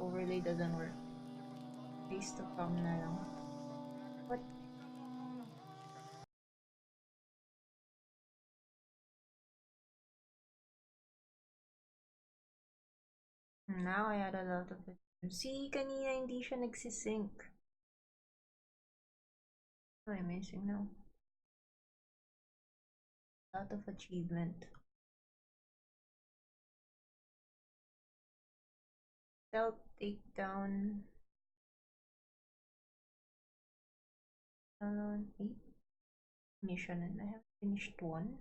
overlay doesn't work. Face to cam na lang. What? Now I had a lot of it. See, kanina hindi siya nagsisync. What am I missing now? A lot of achievement. Stealth takedown. 8 mission and I have finished 1.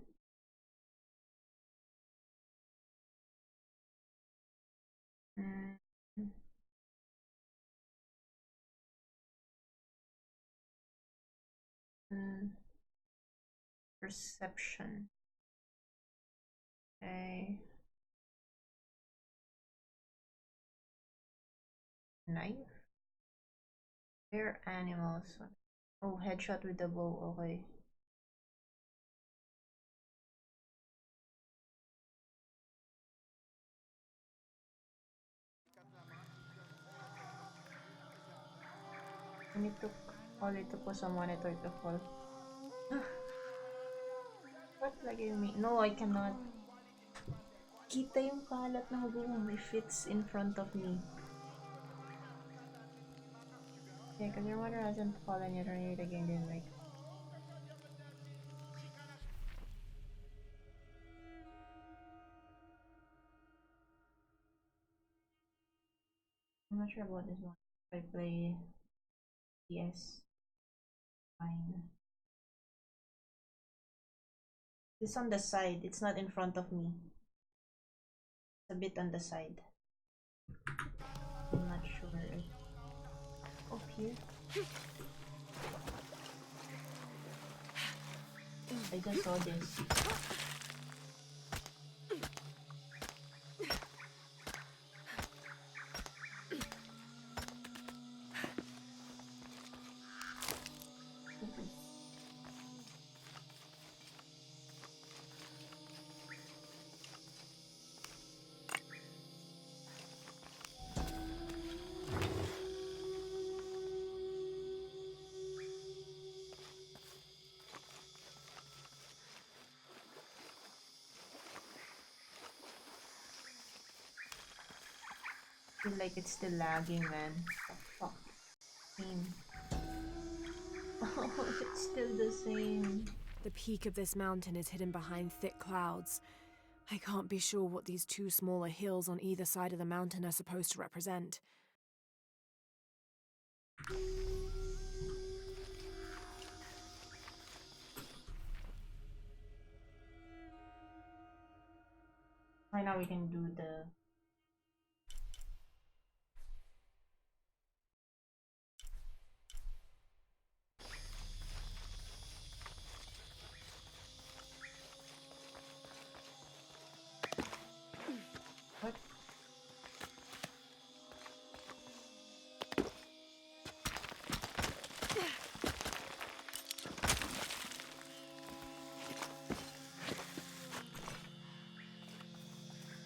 Perception. Okay. Knife. Rare animals. Oh, headshot with the bow. Okay. And it took all it took was a monitor to fall. What lagay me? No, I cannot. Kita yung kalat ng room if it's in front of me. Yeah, because your monitor hasn't fallen yet or the game didn't like. I'm not sure about this one. If I play PS, fine. It's on the side. It's not in front of me. It's a bit on the side. I'm not sure. Oh, here. I just saw this. I feel like it's still lagging, man. Fuck. Oh, it's still the same. The peak of this mountain is hidden behind thick clouds. I can't be sure what these two smaller hills on either side of the mountain are supposed to represent. Right now we can do the... What?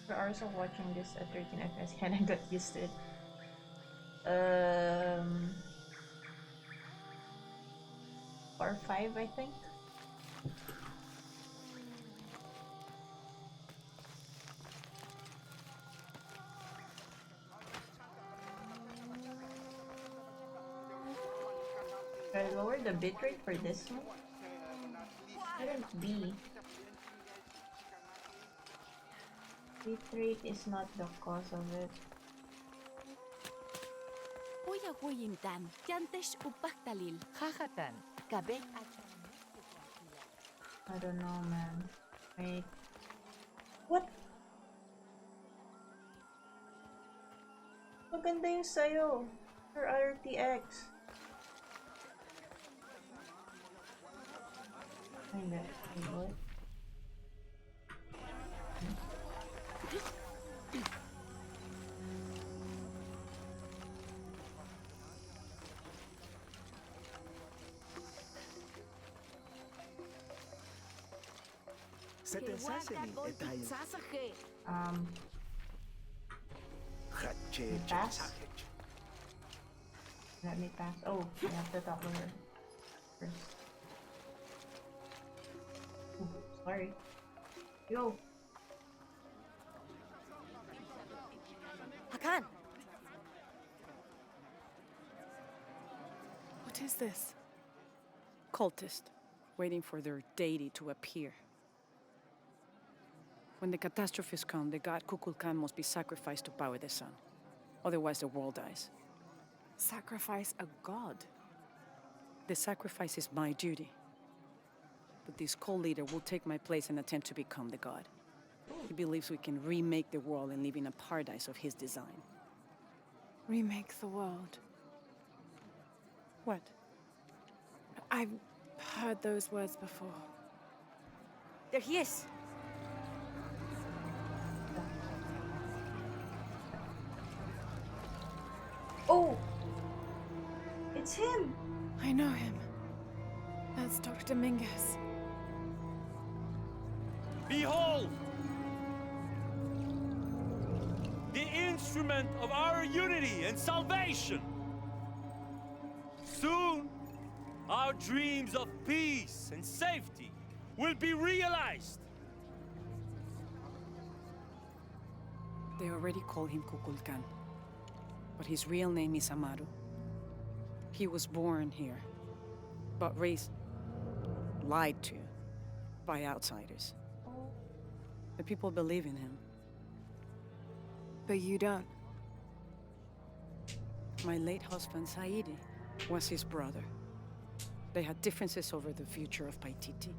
For hours of watching this at 13 FPS, kinda got used to it. 4 or 5, I think. Should I lower the bitrate for this one? Shouldn't be. Bitrate is not the cause of it. I don't know, man. Wait. What? Maganda yung sayo for RTX. Hindi. What? Pass? Let me pass. Oh, I have to talk to her first. Ooh, sorry. Yo. Hakan! What is this? Cultist, waiting for their deity to appear. When the catastrophes come, the god Kukulkan must be sacrificed to power the sun. Otherwise, the world dies. Sacrifice a god? The sacrifice is my duty. But this cult leader will take my place and attempt to become the god. He believes we can remake the world and live in a paradise of his design. Remake the world. What? I've heard those words before. There he is! Oh! It's him! I know him. That's Dr. Dominguez. Behold! The instrument of our unity and salvation! Soon, our dreams of peace and safety will be realized! They already call him Kukulkan. But his real name is Amaru. He was born here, but raised, lied to, by outsiders. The people believe in him. But you don't. My late husband, Saidi, was his brother. They had differences over the future of Paititi.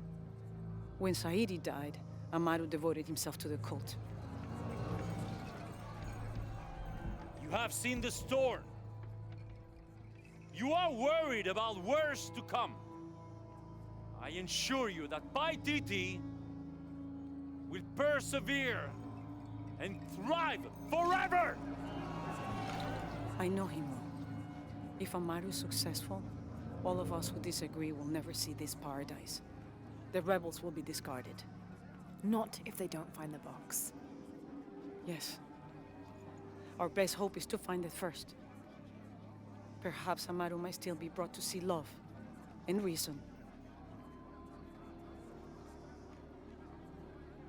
When Saidi died, Amaru devoted himself to the cult. You have seen the storm. You are worried about worse to come. I assure you that Paititi will persevere and thrive forever! I know he will. If Amaru is successful, all of us who disagree will never see this paradise. The rebels will be discarded. Not if they don't find the box. Yes. Our best hope is to find it first. Perhaps Amaru might still be brought to see love and reason.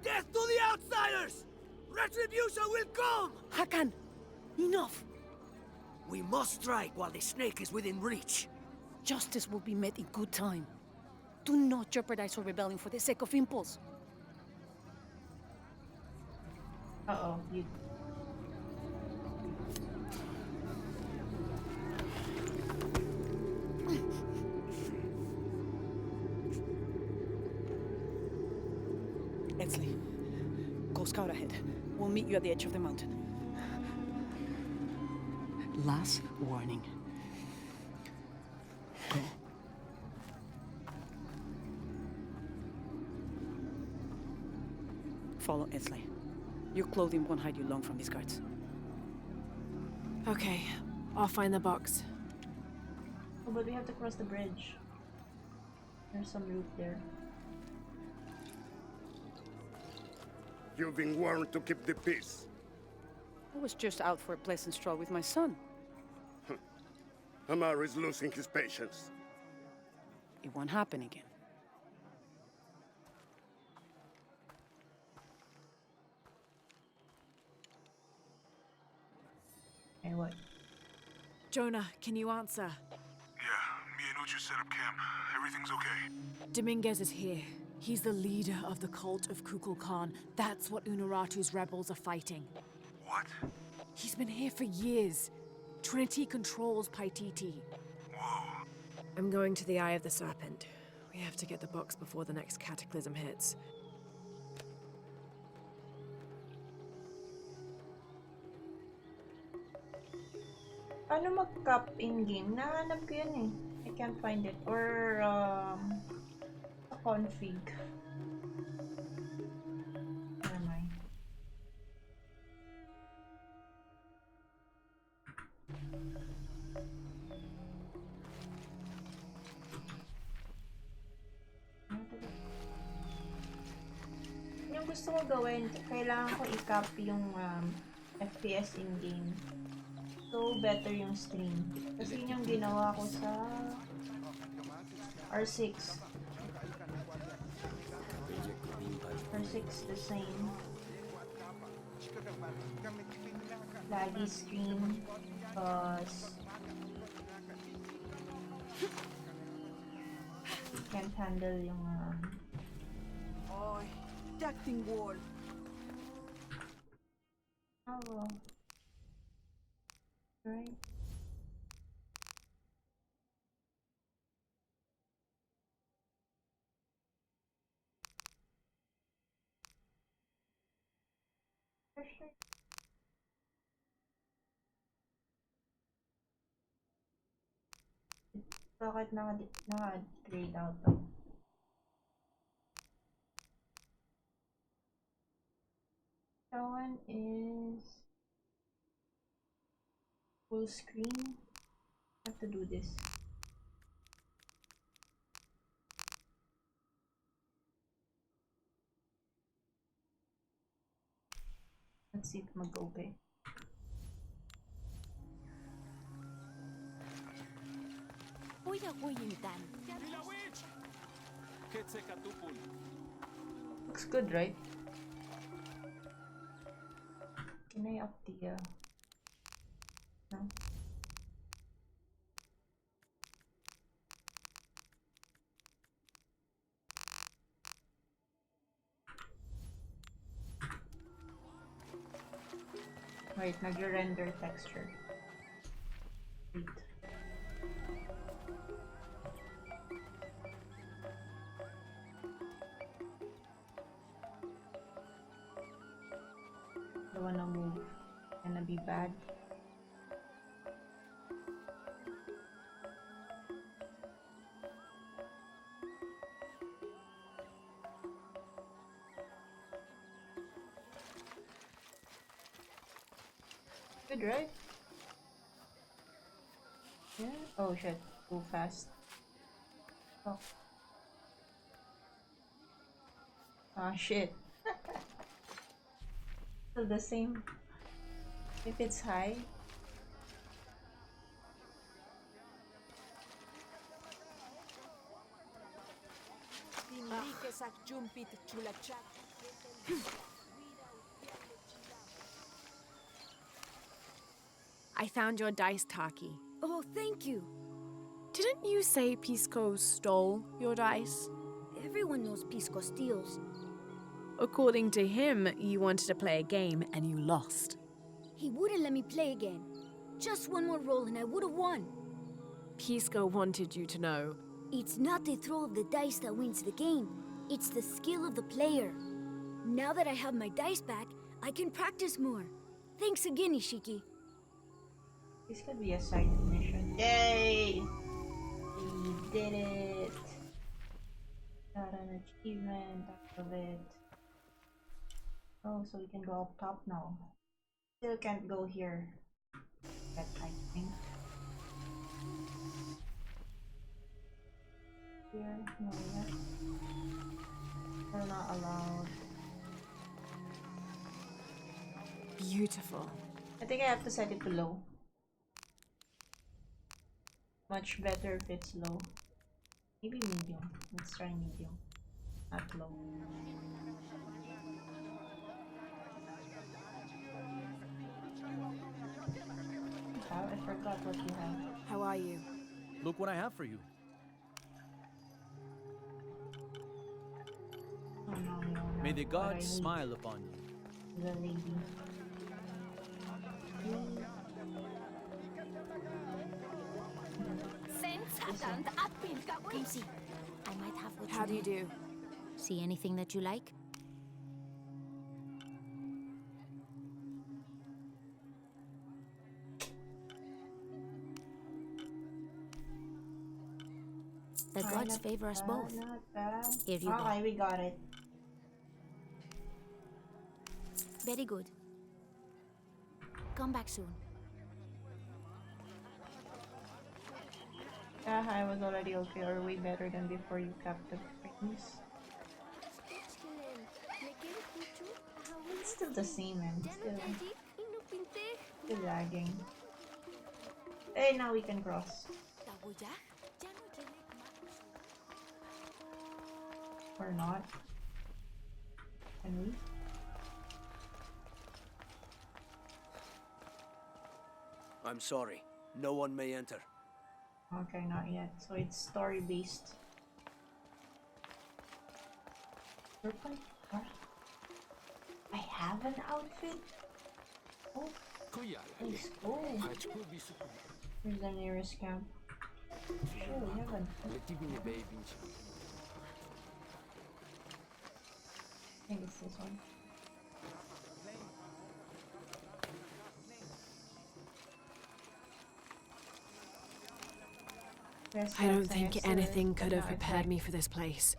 Death to the outsiders! Retribution will come! Hakan! Enough! We must strike while the snake is within reach. Justice will be met in good time. Do not jeopardize our rebellion for the sake of impulse. Uh-oh, you... Edsley, go scout ahead. We'll meet you at the edge of the mountain. Last warning. Go. Follow Edsley. Your clothing won't hide you long from these guards. Okay, I'll find the box. Oh, but we have to cross the bridge. There's some loot there. You've been warned to keep the peace. I was just out for a pleasant stroll with my son. Amaru is losing his patience. It won't happen again. And what? Jonah, can you answer? Yeah, me and Uchu set up camp. Everything's okay. Dominguez is here. He's the leader of the cult of Kukulkan. That's what Unuratu's rebels are fighting. What? He's been here for years. Trinity controls Paititi. Whoa. I'm going to the Eye of the Serpent. We have to get the box before the next cataclysm hits. Paano mag-cap in-game? Nahanap ko yun eh. I can't find it. Or, a config. Where am I? Yung gusto ko gawin, kailangan ko i-cap yung FPS in-game. So, better yung stream. Kasi yun yung ginawa ko sa R6. R6 the same. Laggy stream. Because can't handle yung Oi, detecting wall. oh, right. For sure. Bakit naka-grade out to? That one is full screen. I have to do this. Let's see if mag-okay. Looks good, right? Can I up the no? Wait, nag-render texture. Wait. Don't wanna move. Gonna be bad. Good, right? Yeah. Oh shit. Too fast. Oh. Ah shit. Still the same. If it's high. I found your dice, Taki. Oh, thank you. Didn't you say Pisco stole your dice? Everyone knows Pisco steals. According to him, you wanted to play a game and you lost. He wouldn't let me play again. Just one more roll and I would have won. Pisco wanted you to know. It's not the throw of the dice that wins the game. It's the skill of the player. Now that I have my dice back, I can practice more. Thanks again, Ishiki. This could be a side mission. Yay! We did it! Got an achievement out of it. Oh, so we can go up top now. Still can't go here. That I think. Here? No, yet. We're not allowed. Beautiful. I think I have to set it to low. Much better if it's low. Maybe medium. Let's try medium. Not low. I forgot what you have. How are you? Look what I have for you. Oh no, no, no. May the What I gods need smile upon you. is a lady. Casey, I might have what How do you do? See anything that you like? The gods Not favor us bad, both. Not bad. Here you go. Okay, we got it. Very good. Come back soon. Yeah, I was already okay or way better than before you capped the frames. It's still the same, man. Still lagging. Hey, now we can cross. Or not. Can we? I'm sorry. No one may enter. Okay, not yet. So it's story based. I have an outfit? Oh, let's go. Where's the nearest camp? Oh, we have an I think it's this one. I don't think anything could have prepared me for this place.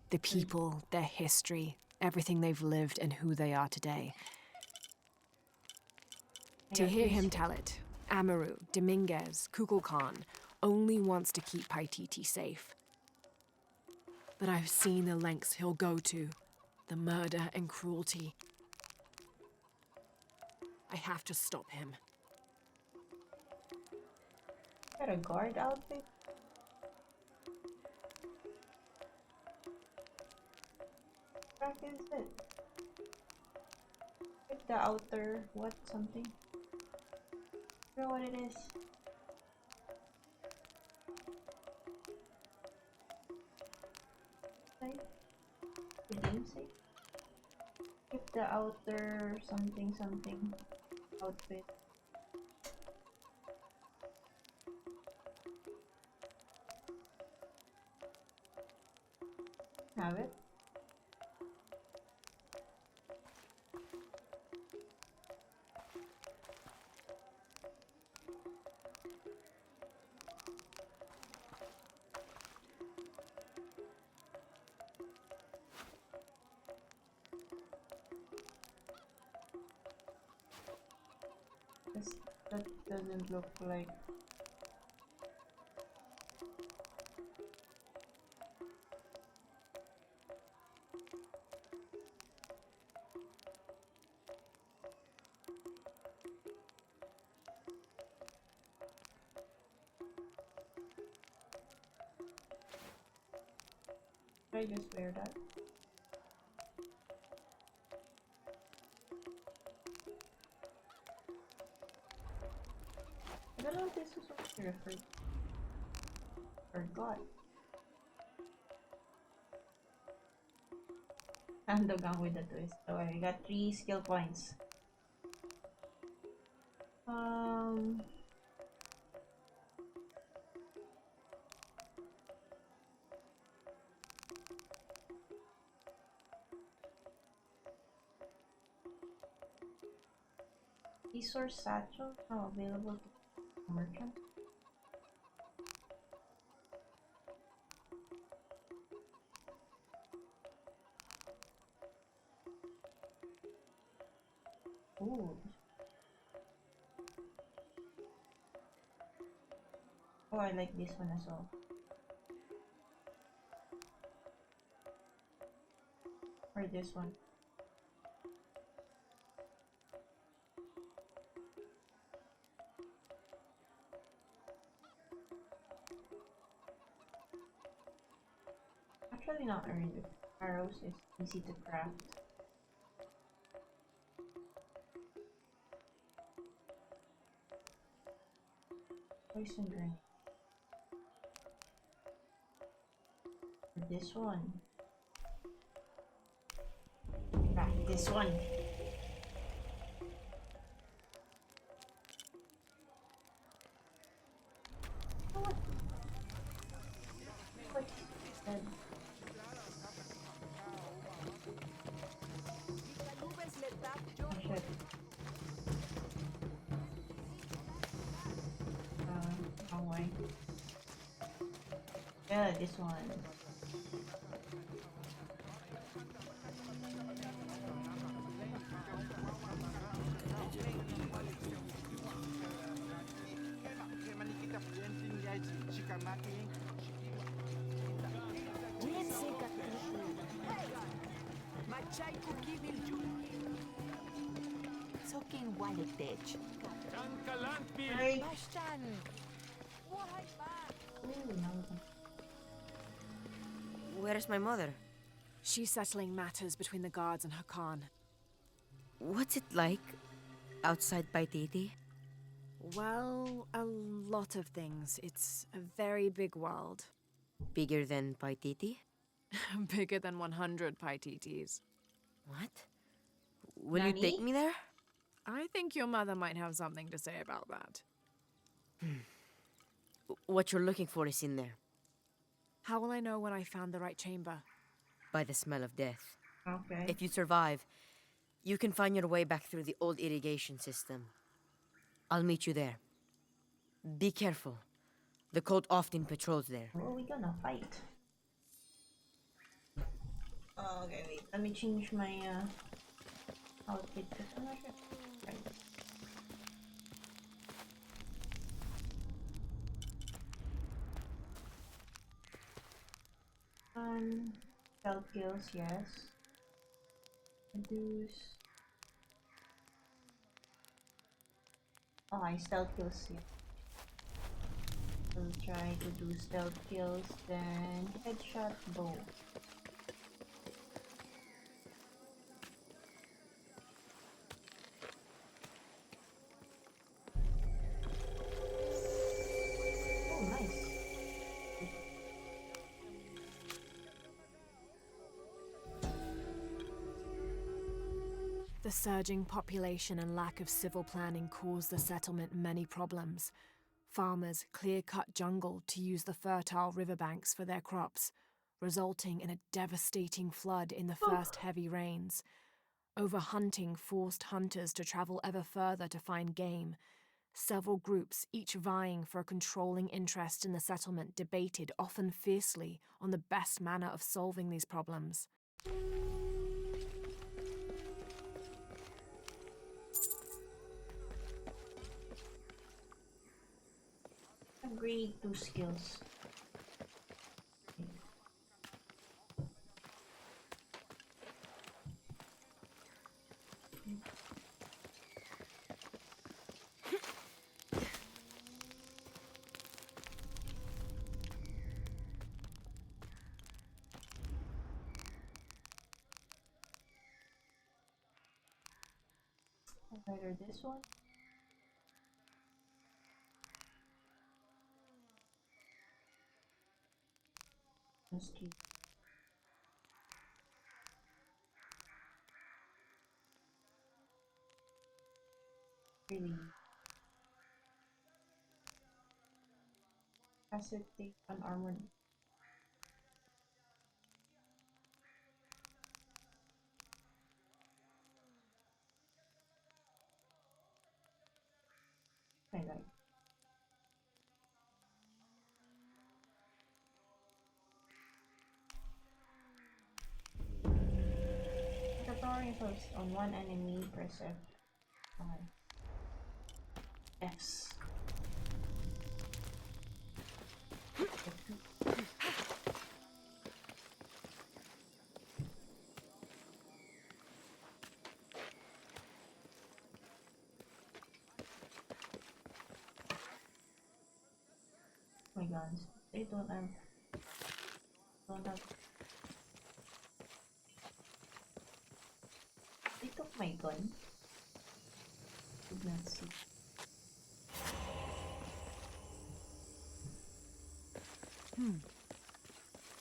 The people, their history, everything they've lived, and who they are today. To hear him tell it, Amaru, Dominguez, Kukulkan only wants to keep Paititi safe. But I've seen the lengths he'll go to, the murder and cruelty. I have to stop him. Got a guard outfit? What is it? Like the outer what something? I don't know what it is. Like the game say? If the outer something something outfit. Have it? That doesn't look like. Should I just wear that? I don't know if this is what you referred to. Forgot. Handogang with the twist. So I got 3 skill points. Resource satchel now available to merchant. Ooh. Oh, I like this one as well. Or this one. Actually not really. Arrows is easy to craft. Poison grenade. This one. This one. What? What? Dead. Oh shit. Wrong way. Yeah, this one. Right. Bashtan! Ooh, now we can. Where's my mother? She's settling matters between the guards and her Khan. What's it like outside Paititi? Well, a lot of things. It's a very big world. Bigger than Paititi? Bigger than 100 Paititis. What? Will you Nani? take me there? I think your mother might have something to say about that. What you're looking for is in there, How will I know when I found the right chamber? by the smell of death. Okay. If you survive, you can find your way back through the old irrigation system. I'll meet you there. Be careful. The cult often patrols there. Who are we gonna fight? Oh, okay, wait. Let me change my outfit. I'm not sure. Right. Stealth kills, yes. Reduce. Oh, I stealth kills, yeah. We'll try to do stealth kills, then headshot bow. Oh, nice. The surging population and lack of civil planning caused the settlement many problems. Farmers clear-cut jungle to use the fertile riverbanks for their crops, resulting in a devastating flood in the first heavy rains. Overhunting forced hunters to travel ever further to find game. Several groups, each vying for a controlling interest in the settlement, debated, often fiercely, on the best manner of solving these problems. Upgrade 2 skills. Either this one. Let's keep. Really. Acetate unarmored. I like. The throwing first on one enemy, press F. X. Oh my god, they don't have. They took my gun. Did not see.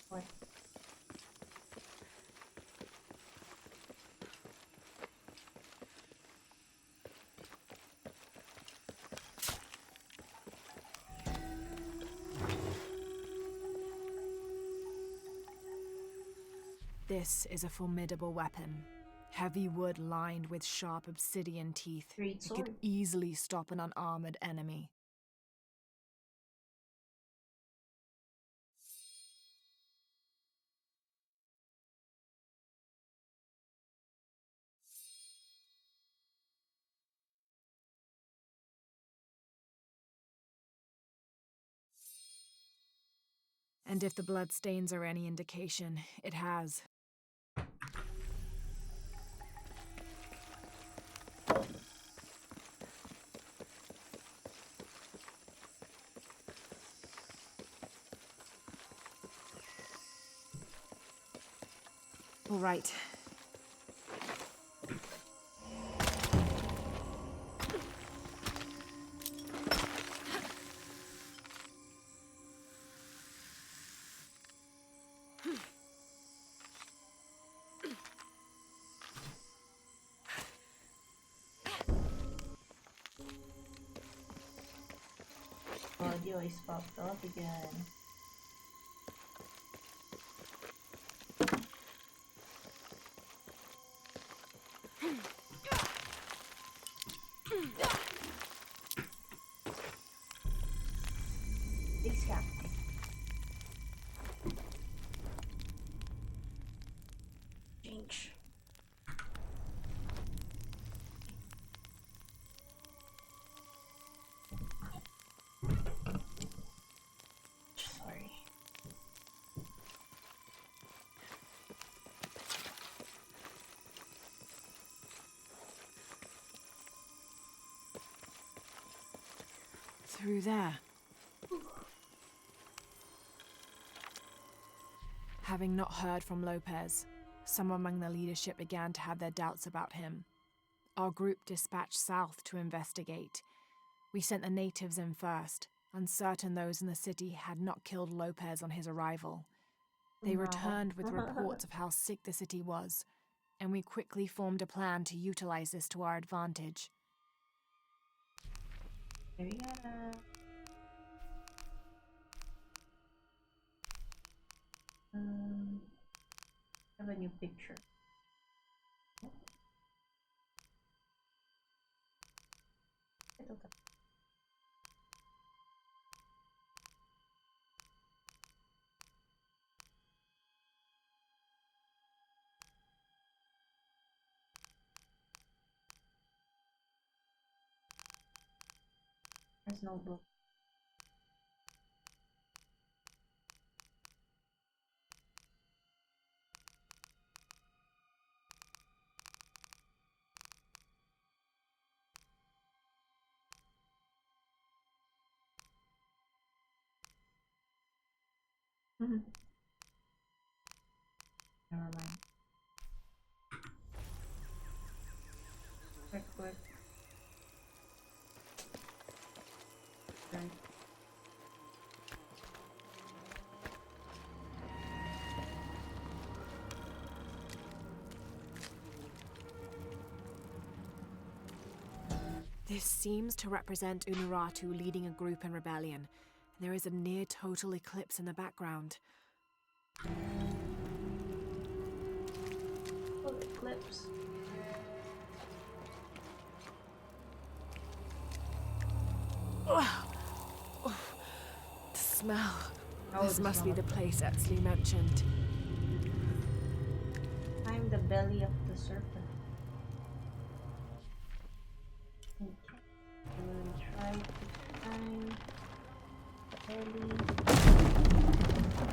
What? This is a formidable weapon. Heavy wood lined with sharp obsidian teeth. Great It could sword. easily stop an unarmored enemy. And if the bloodstains are any indication, it has. All right. Audio is popped off again. It's happening. Change. Sorry. Through there. Having not heard from Lopez, some among the leadership began to have their doubts about him. Our group dispatched south to investigate. We sent the natives in first, uncertain those in the city had not killed Lopez on his arrival. They returned with reports of how sick the city was, and we quickly formed a plan to utilize this to our advantage. There we go. Have a new picture. There's no book. Never mind. Quick. Right. This seems to represent Unuratu leading a group in rebellion. There is a near total eclipse in the background. Oh, eclipse. The smell. Oh, This the must smell be of the place Etsley mentioned. I'm the belly of the serpent. Okay. We'll try to find the belly.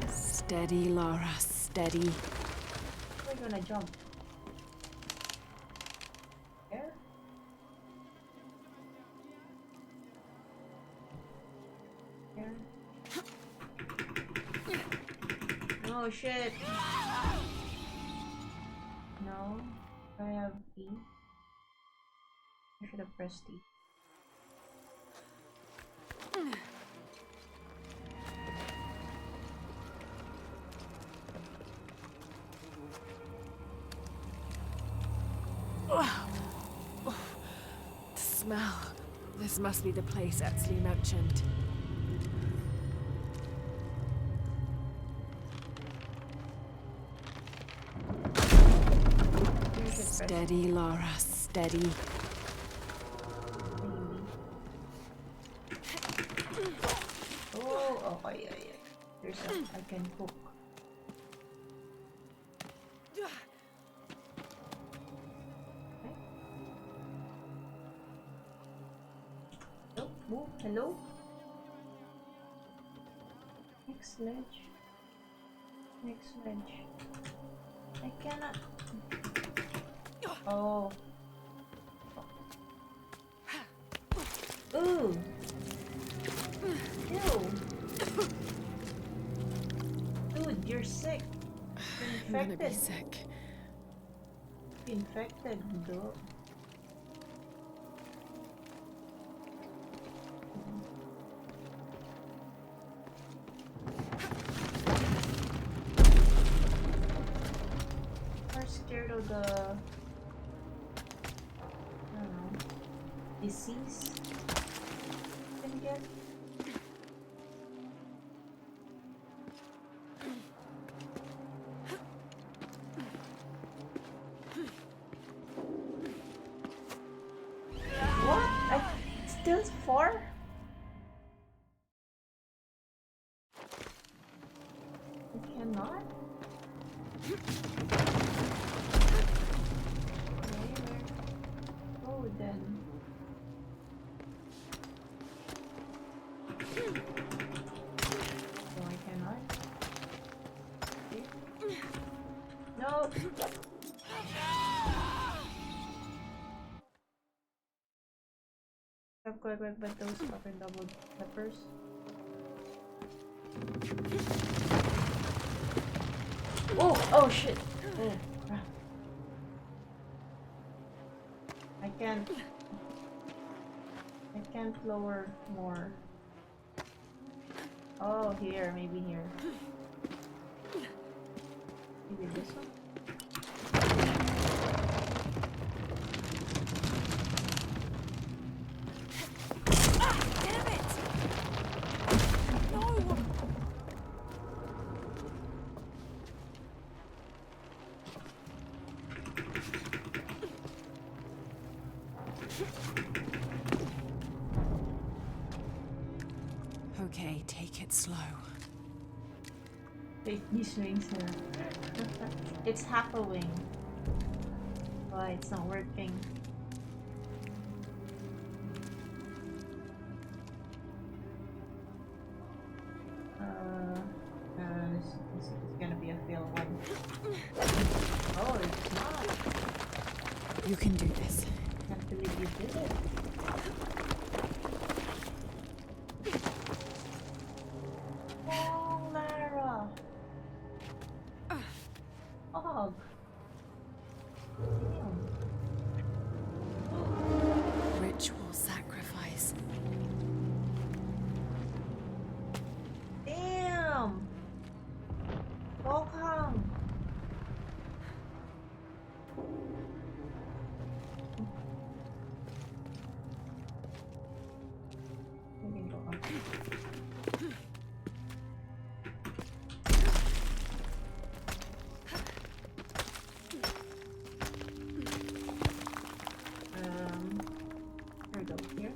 Steady, Laura, steady. We're gonna jump. There? There? Oh shit! No, I have E. I should have pressed E. The smell. This must be the place Etsley mentioned. Steady, Laura, steady. Oh, yeah. There's some I can cook. Okay. Oh, move. Hello? Next ledge. Next ledge. I cannot. Oh. Ooh. Ew. Dude, you're sick. You're I'm gonna be infected. sick. infected though. I'm scared of the, I don't know, disease you can get. What? Still 4? I cannot? Oh, then. No, I cannot. Okay. No! I've got back by those fucking double peppers. Oh shit! Oh crap. I can't lower more. Oh, here, maybe here. Maybe this one? Okay, take it slow. Take these wings here. It's half a wing. Why it's not working? This is gonna be a fail one. Oh, it's not. You can do this. Can't believe you did it. Oh, Lara. Oh. Damn. Ritual sacrifice. Damn. Welcome. We can go up. Here we go. Here.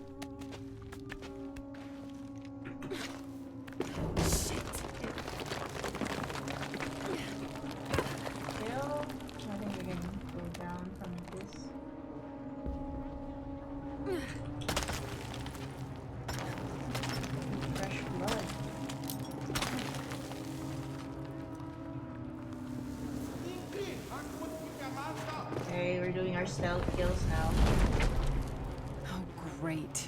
Still, I think we can go down from this. Fresh blood. Okay, we're doing our stealth kills now. Oh, great.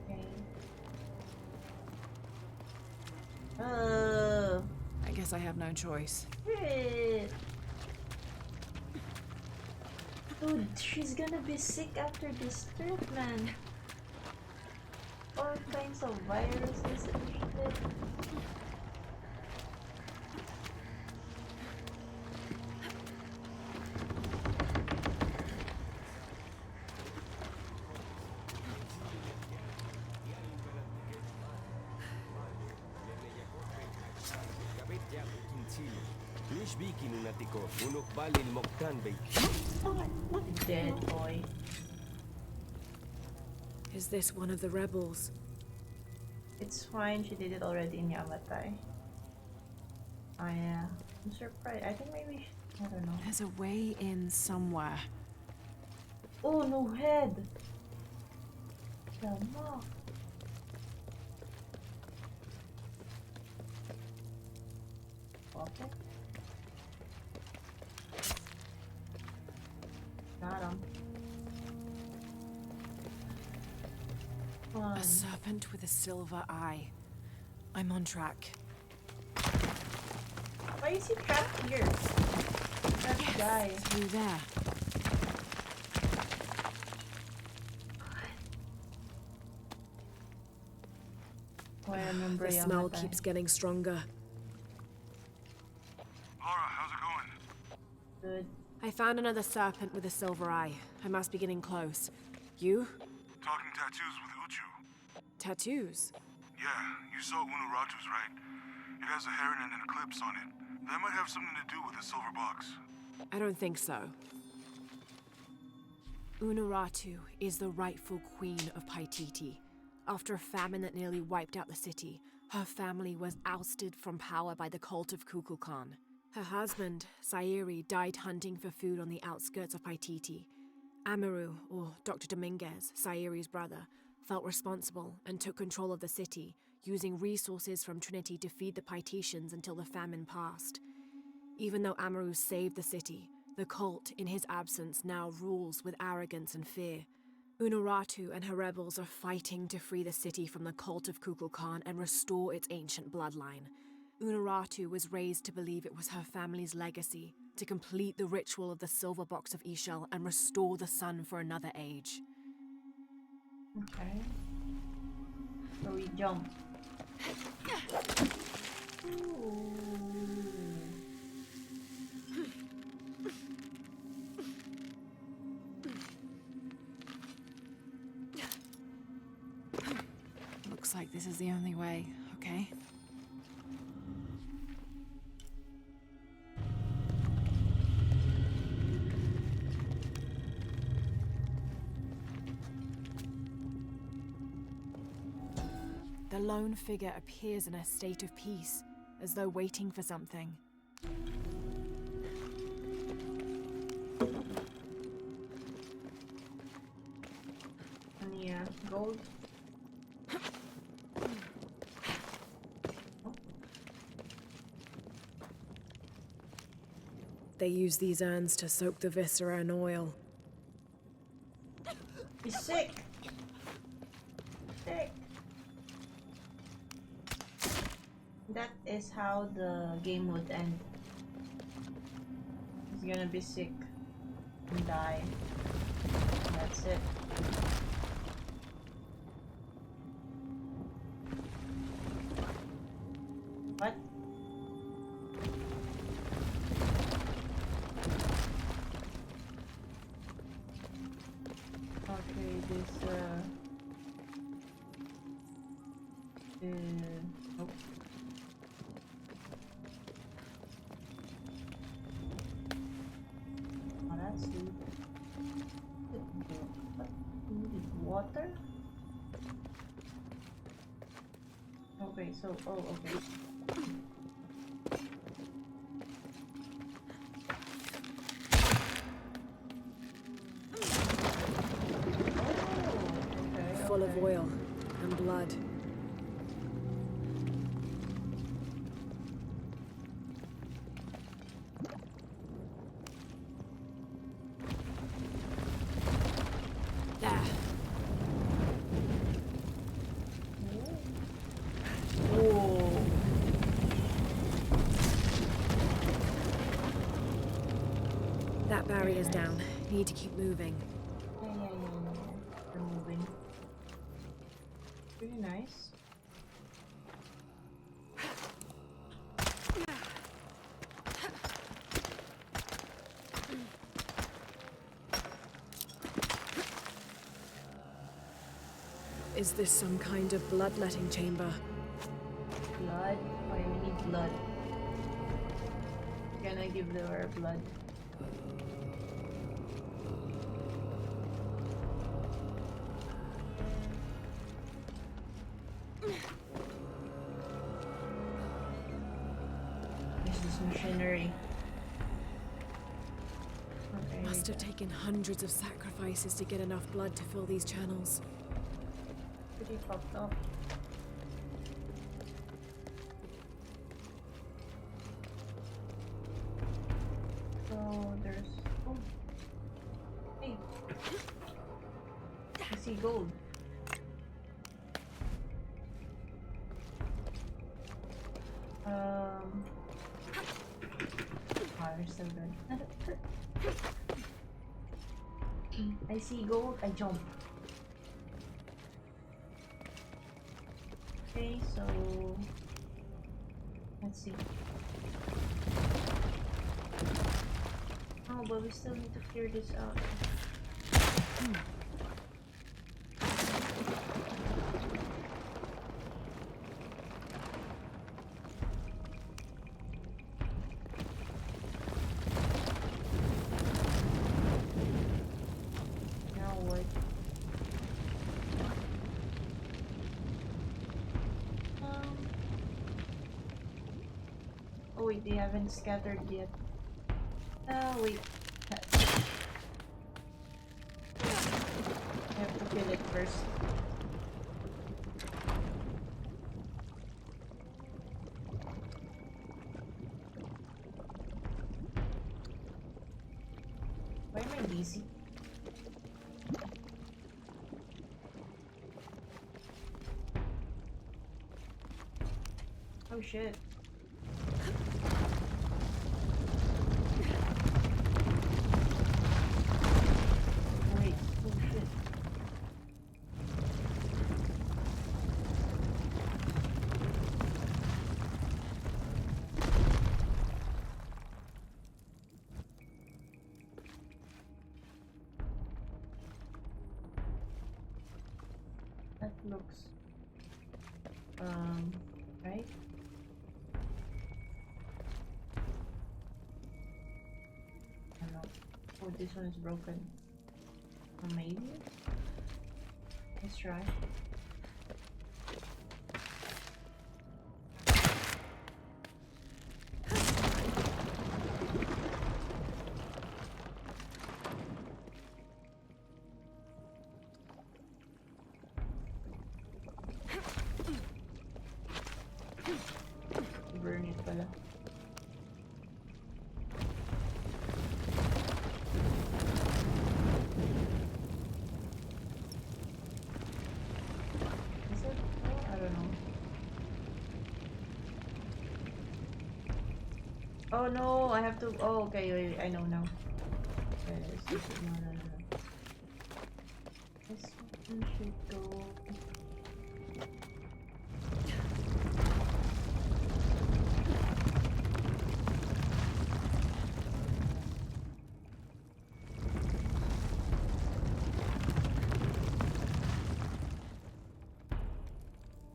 Okay. I guess I have no choice. Shit. Dude, she's gonna be sick after this trip, man. All kinds of viruses and shit. Dead boy. Is this one of the rebels? It's fine, she did it already in Yamatai. Oh yeah. I'm surprised. I think maybe I don't know. There's a way in somewhere. Oh, no head! Tama. Okay. Got him. Come on. A serpent with a silver eye. I'm on track. Why is he trapped here? That guy. Through there. Oh, I remember The smell keeps getting stronger. Laura, how's it going? Good. I found another serpent with a silver eye. I must be getting close. You? Talking tattoos with Uchu. Tattoos? Yeah, you saw Unuratu's, right? It has a heron and an eclipse on it. That might have something to do with the silver box. I don't think so. Unuratu is the rightful queen of Paititi. After a famine that nearly wiped out the city, her family was ousted from power by the cult of Kukulkan. Her husband, Sairi, died hunting for food on the outskirts of Paititi. Amaru, or Dr. Dominguez, Sairi's brother, felt responsible and took control of the city, using resources from Trinity to feed the Paititians until the famine passed. Even though Amaru saved the city, the cult, in his absence, now rules with arrogance and fear. Unuratu and her rebels are fighting to free the city from the cult of Kukulkan and restore its ancient bloodline. Unuratu was raised to believe it was her family's legacy, to complete the ritual of the silver box of Ishel and restore the sun for another age. Okay. So we jump. Ooh. Looks like this is the only way, okay? The lone figure appears in a state of peace, as though waiting for something. And yeah, gold. They use these urns to soak the viscera in oil. He's sick. Sick. That is how the game would end. He's gonna be sick and die. That's it. What? Okay, this nope. Oh, that's sweet. What? You need water? Okay, so, oh, okay. Full of oil and blood. There. Oh. That barrier's down. Need to keep moving. Yeah. We're moving. Pretty nice. Is this some kind of bloodletting chamber? Blood? Why we need blood? Gonna give her blood. This is machinery. Okay. Must have taken hundreds of sacrifices to get enough blood to fill these channels. Pretty fucked up. So there's oh hey. I see gold. Oh, they're still good. I see gold, I jump. Okay, so let's see. Oh, but we still need to clear this out. Now what? Oh wait, they haven't scattered yet. Oh wait. I have to kill it first. Why am I lazy? Oh shit. Wait, oh shit. That looks right? I don't know. Oh, this one is broken. Or maybe? Let's try. Burn it pala. Is it? Oh, I don't know. Oh no, I have to. Oh, okay, wait, I know now. This is, no. This one should go.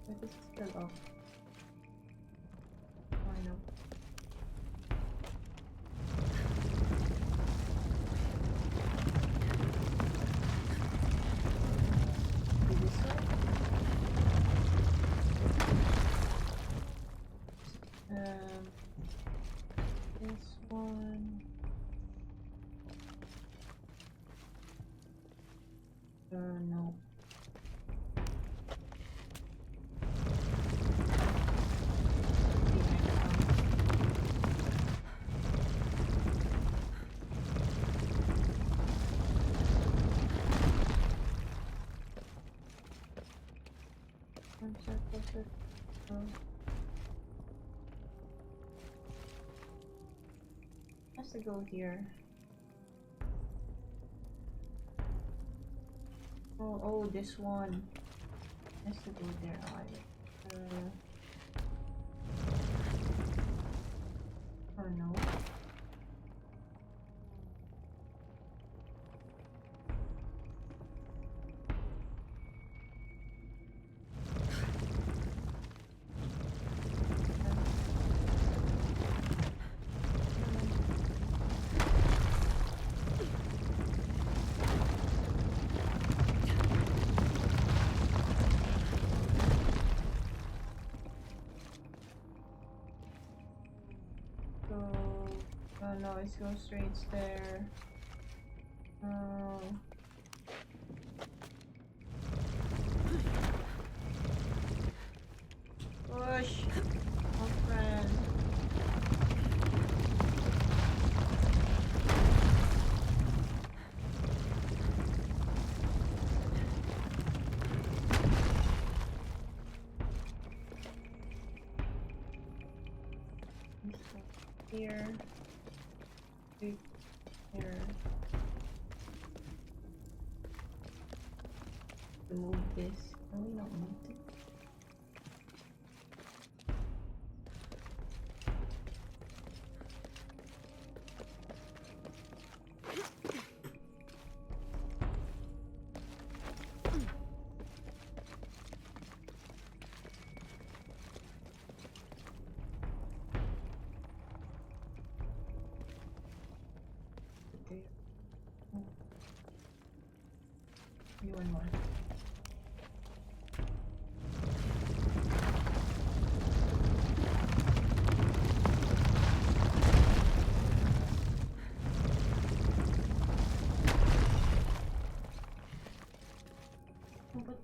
But this is still off. Oh, I know. Do this one. This one. No. Has to go here. Oh, this one has to go there. Oh no. Oh no, it's go straight there. Oh. Push! Oh friend. here. Here. Remove this. No, we don't need it. You one more. Oh, but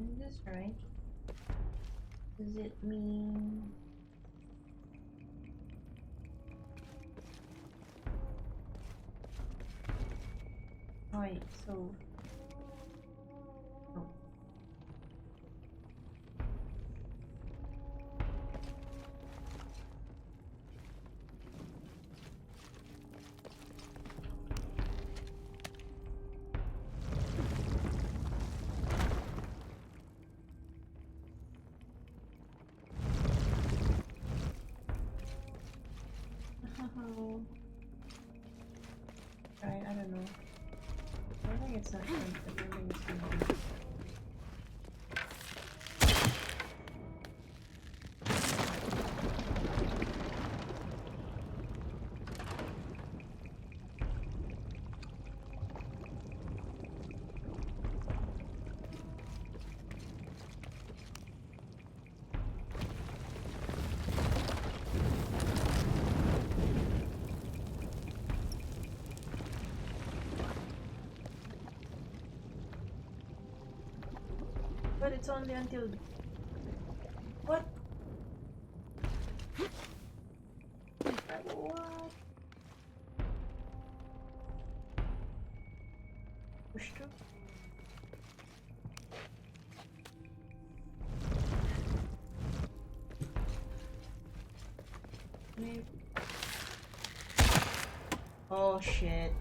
is this right? Does it mean right, so oh. Right, I don't know. I think it's not fun. I don't think it's gonna be. But it's only until what? What? Push through? Maybe. Oh shit.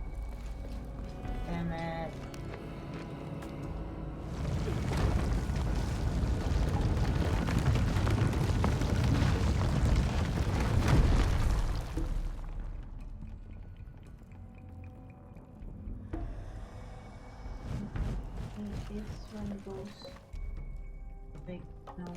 Damn it. This one goes like no.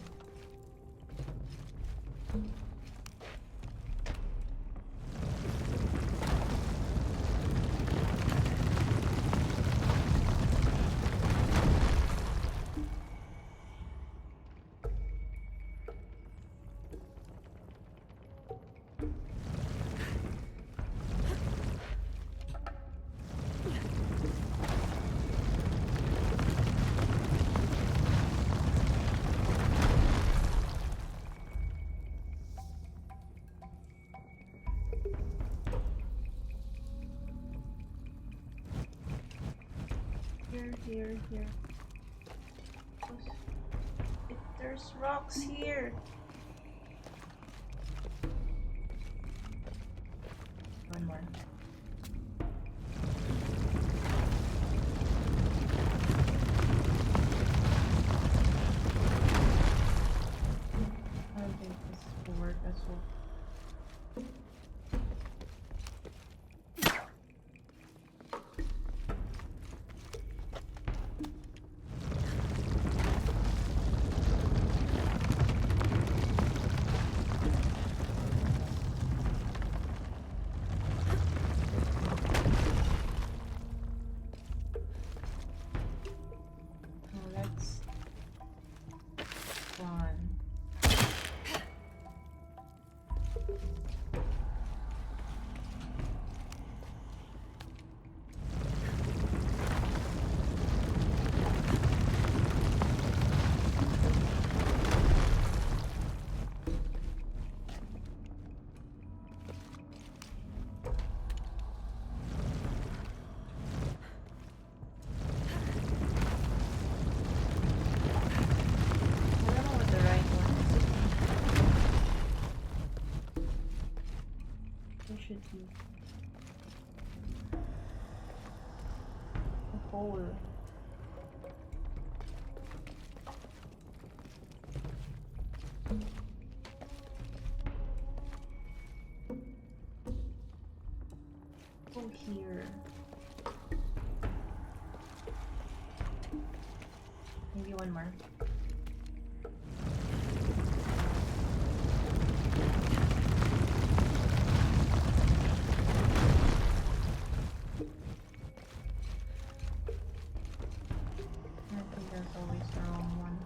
Here. There's rocks here. One more. I don't think this will work as well. go here. Maybe one more. I think there's always the wrong one.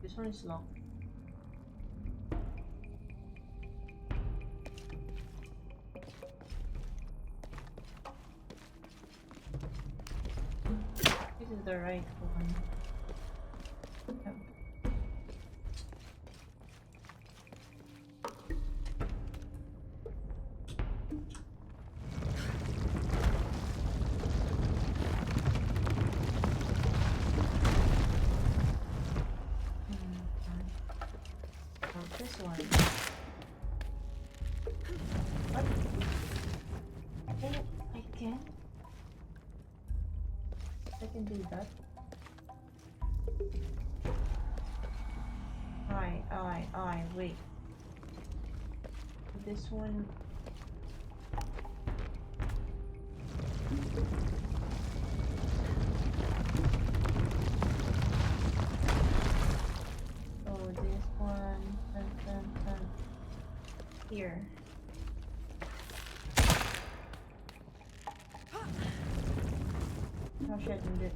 This one is locked. This is the right one. Yep. Oh, this one. What? Oh, I can? I can do that. Wait. This one. Oh, this one. Here. How should I do it?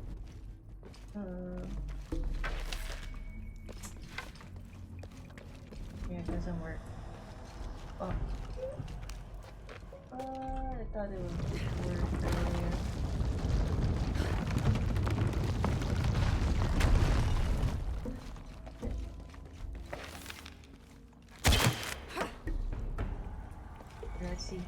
Yeah, it doesn't work. Oh. I thought it would work earlier. Let's see.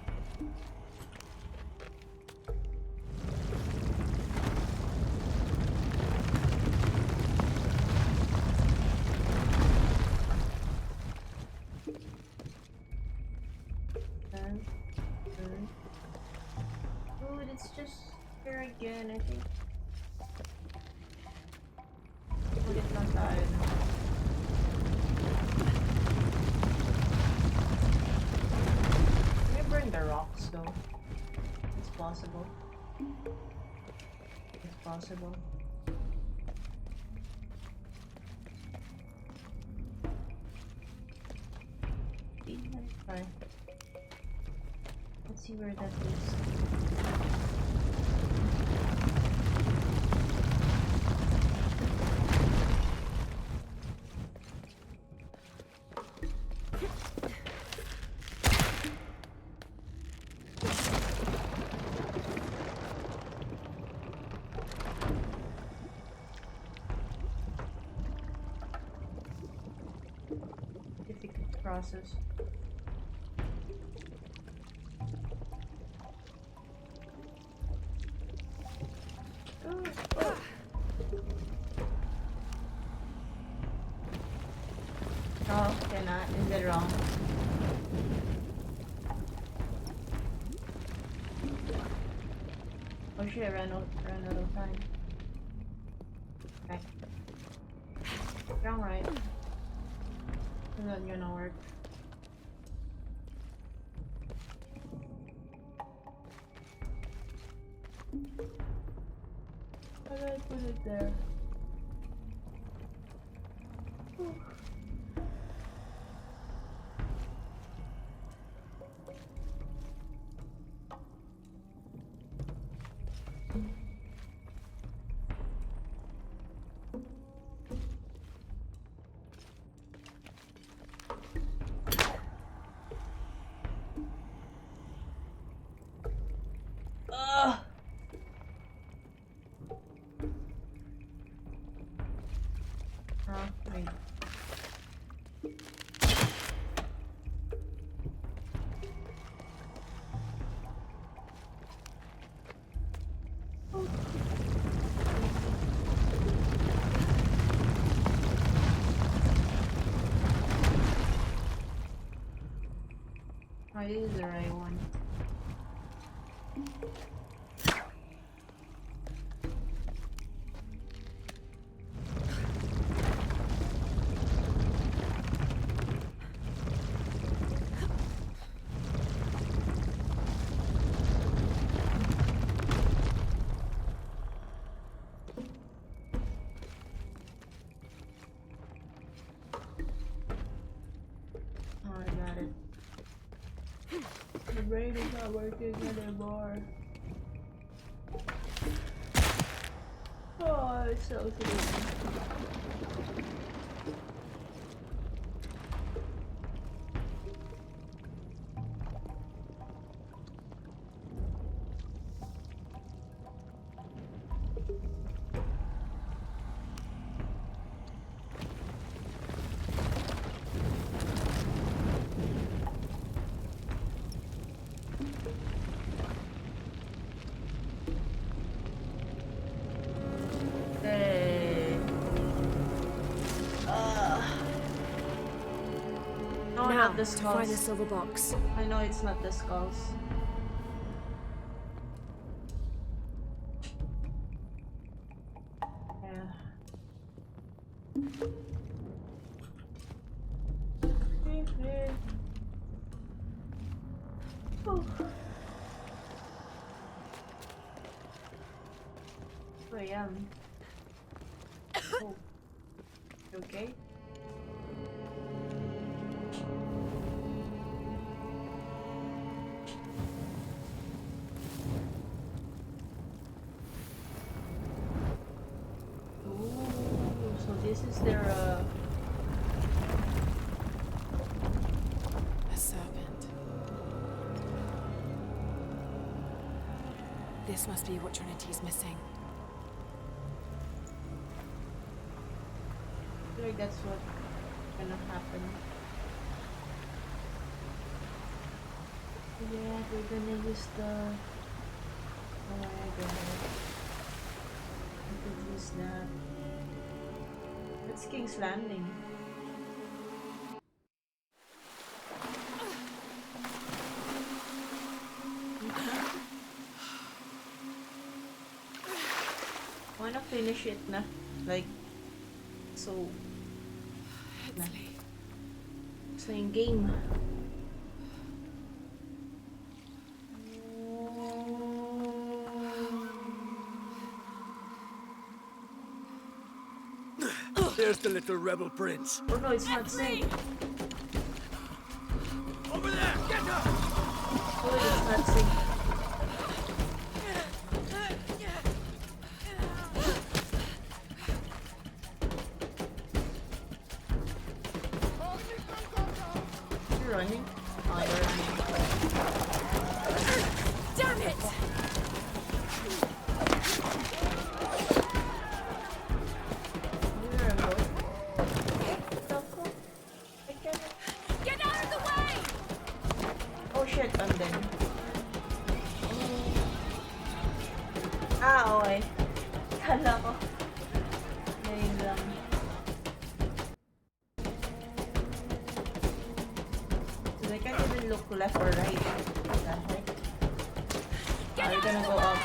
Dude, it's just here again, I think. But it's not that. Can I burn the rocks though? It's possible. It's possible. Let's try. Let's see where that leads. Difficult process. Oh, cannot. Is it wrong? Oh shit, I ran out of time. Okay. Wrong, right? It's not gonna work. How do I put it there? Wait. Oh, this is the right one. Oh, I got it. The brain is not working anymore. Oh, it's so sleepy. Hey. No, Now, not the to find the skulls. silver box. I know it's not the skulls. Yeah. Oh. I am. Oh. You okay? Ooh, so this is their A serpent. This must be what Trinity's missing. I feel like that's what gonna happen. Yeah, we're gonna use the oh my god. We could use that. That's King's Landing. Wanna finish it na? Like, so. Na. So yung game. There's the little rebel prince. Oh no, it's not safe. Over there! Get her! Oh, it's not safe. You're running? Oh, you're running. Damn it! You're a boy. Taco. I can't. Get out of the way! Oh shit, I'm dead. Ah, okay. Kala ko. Ngayon lang. So I can't even look left or right. What the heck? Are you gonna go up?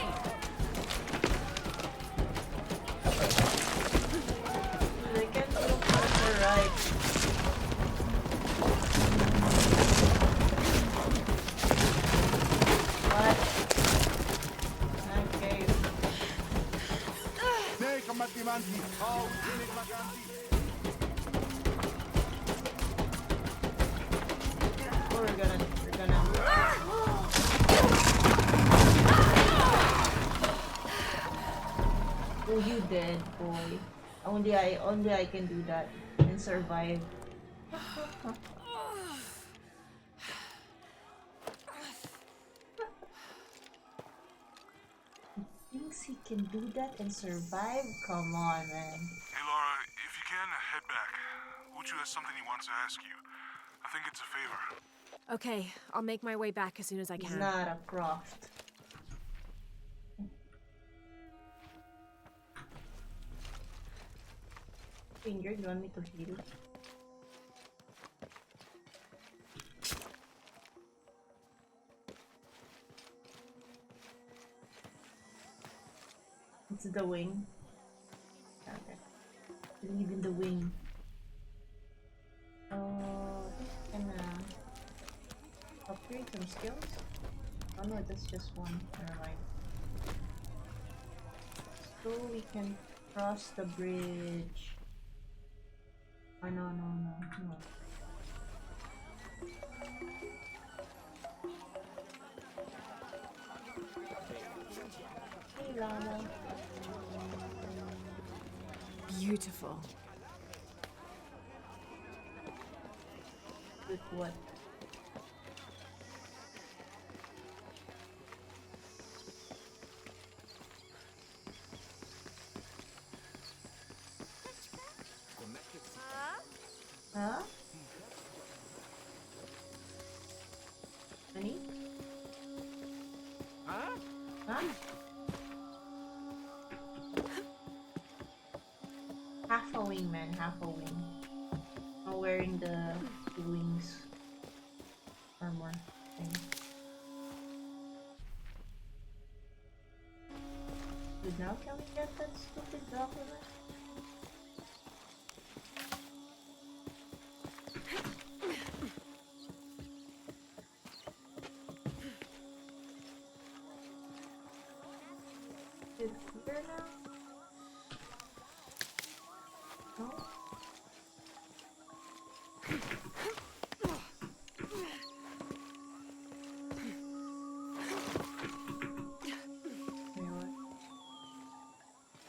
So I can't look left or right. What? Okay. Nee, kamati manti. Oh, tinig maganti. Oh, we're gonna. Oh, you dead, boy. Only I can do that and survive. He thinks he can do that and survive? Come on, man. Hey, Laura, if you can, head back. Uchu has something he wants to ask you. I think it's a favor. Okay, I'll make my way back as soon as I He's can. not a Croft. Finger, you want me to heal? It's the wing. Okay. Believe in the wing. Oh, just gonna upgrade some skills. Oh no, that's just one. Never mind. So we can cross the bridge. Oh no, no, no, no. Hey, Lala. Beautiful. With what? Huh? Honey? Huh? Huh? Half a wingman, half a wing. I'm wearing the wings armor thing. Dude, now can we get that stupid document? Is it here now? No? Wait, what?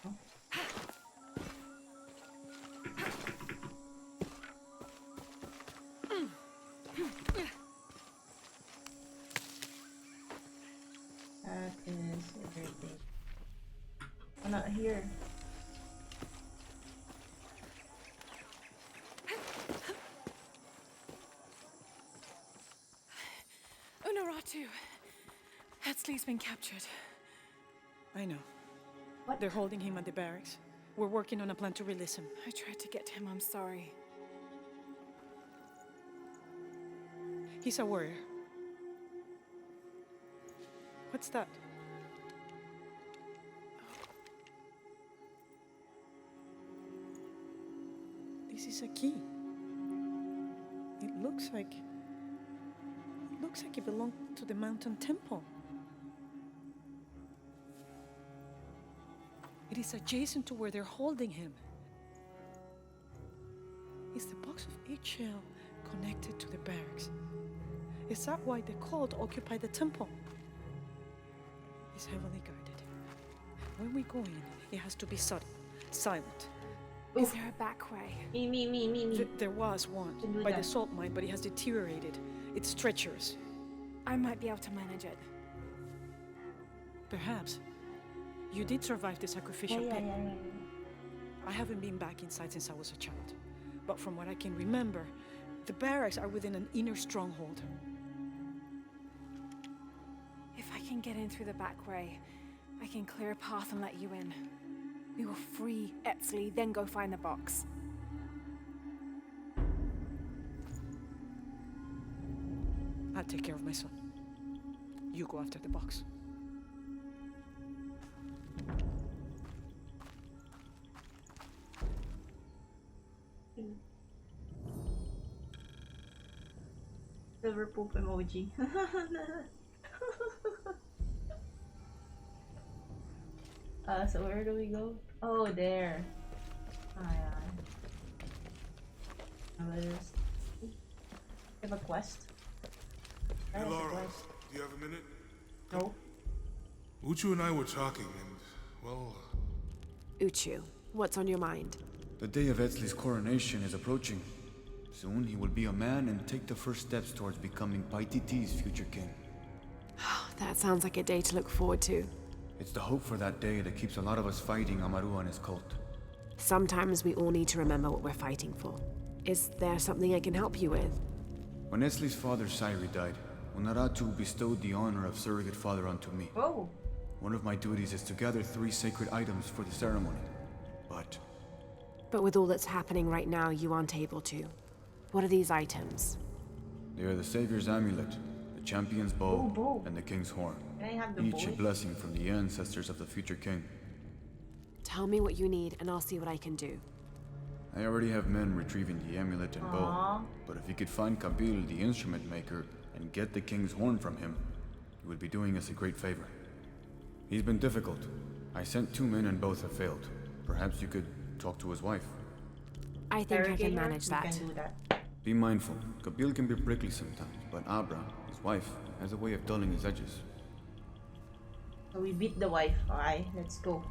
Oh. That is everything. Oh, not here. Unuratu. Hetzley's been captured. I know. What? They're holding him at the barracks. We're working on a plan to release him. I tried to get him, I'm sorry. He's a warrior. What's that? This is a key. It looks like it belonged to the mountain temple. It is adjacent to where they're holding him. Is the box of eggshell connected to the barracks? Is that why the cult occupied the temple? It's heavily guarded. When we go in, it has to be subtle, silent. Is there a back way? Me. There was one Can do by that. the salt mine, but it has deteriorated. It's treacherous. I might be able to manage it. Perhaps. You did survive the sacrificial pit. Yeah. I haven't been back inside since I was a child. But from what I can remember, the barracks are within an inner stronghold. If I can get in through the back way, I can clear a path and let you in. We will free Etzley, then go find the box. I'll take care of my son. You go after the box. Silver poop emoji. So where do we go? Oh, there. Oh, yeah. You have a quest? I Hey, have a Laura, quest. do you have a minute? No. Uchu and I were talking, and, well, Uchu, what's on your mind? The day of Etzley's coronation is approaching. Soon he will be a man and take the first steps towards becoming Paititi's future king. That sounds like a day to look forward to. It's the hope for that day that keeps a lot of us fighting Amaru and his cult. Sometimes we all need to remember what we're fighting for. Is there something I can help you with? When Etzley's father Sairi died, Unaratu bestowed the honor of surrogate father onto me. Oh. One of my duties is to gather 3 sacred items for the ceremony. But with all that's happening right now, you aren't able to. What are these items? They are the Savior's amulet, the champion's bow, Bow. and the king's horn. Can I have the Each a boy? blessing from the ancestors of the future king. Tell me what you need, and I'll see what I can do. I already have men retrieving the amulet and bow, Aww. but if you could find Kabil, the instrument maker, and get the king's horn from him, you would be doing us a great favor. He's been difficult. I sent 2 men and both have failed. Perhaps you could talk to his wife. I think I can Interrogator? manage We that. can do that. Be mindful. Kabil can be prickly sometimes, but Abra, his wife, has a way of dulling his edges. So we beat the wife. Alright, let's go.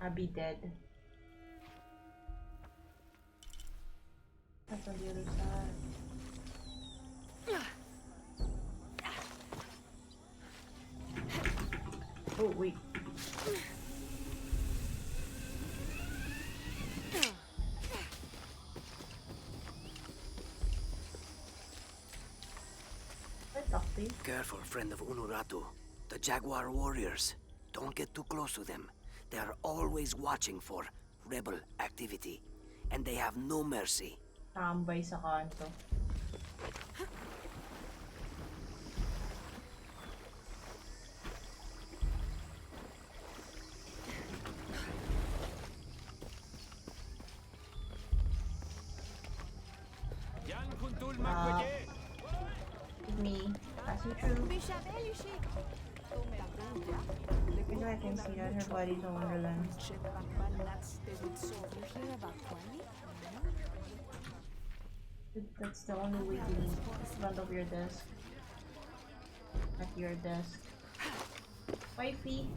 I'll be dead. That's on the other side. Oh, wait. Careful, friend of Unuratu. The Jaguar warriors. Don't get too close to them. They are always watching for rebel activity. And they have no mercy. Tambay sa kanto. Me. Passing through. Because I can see that her body's a wonderland. That's the only way to leave. In front of your desk. At your desk. Wifey!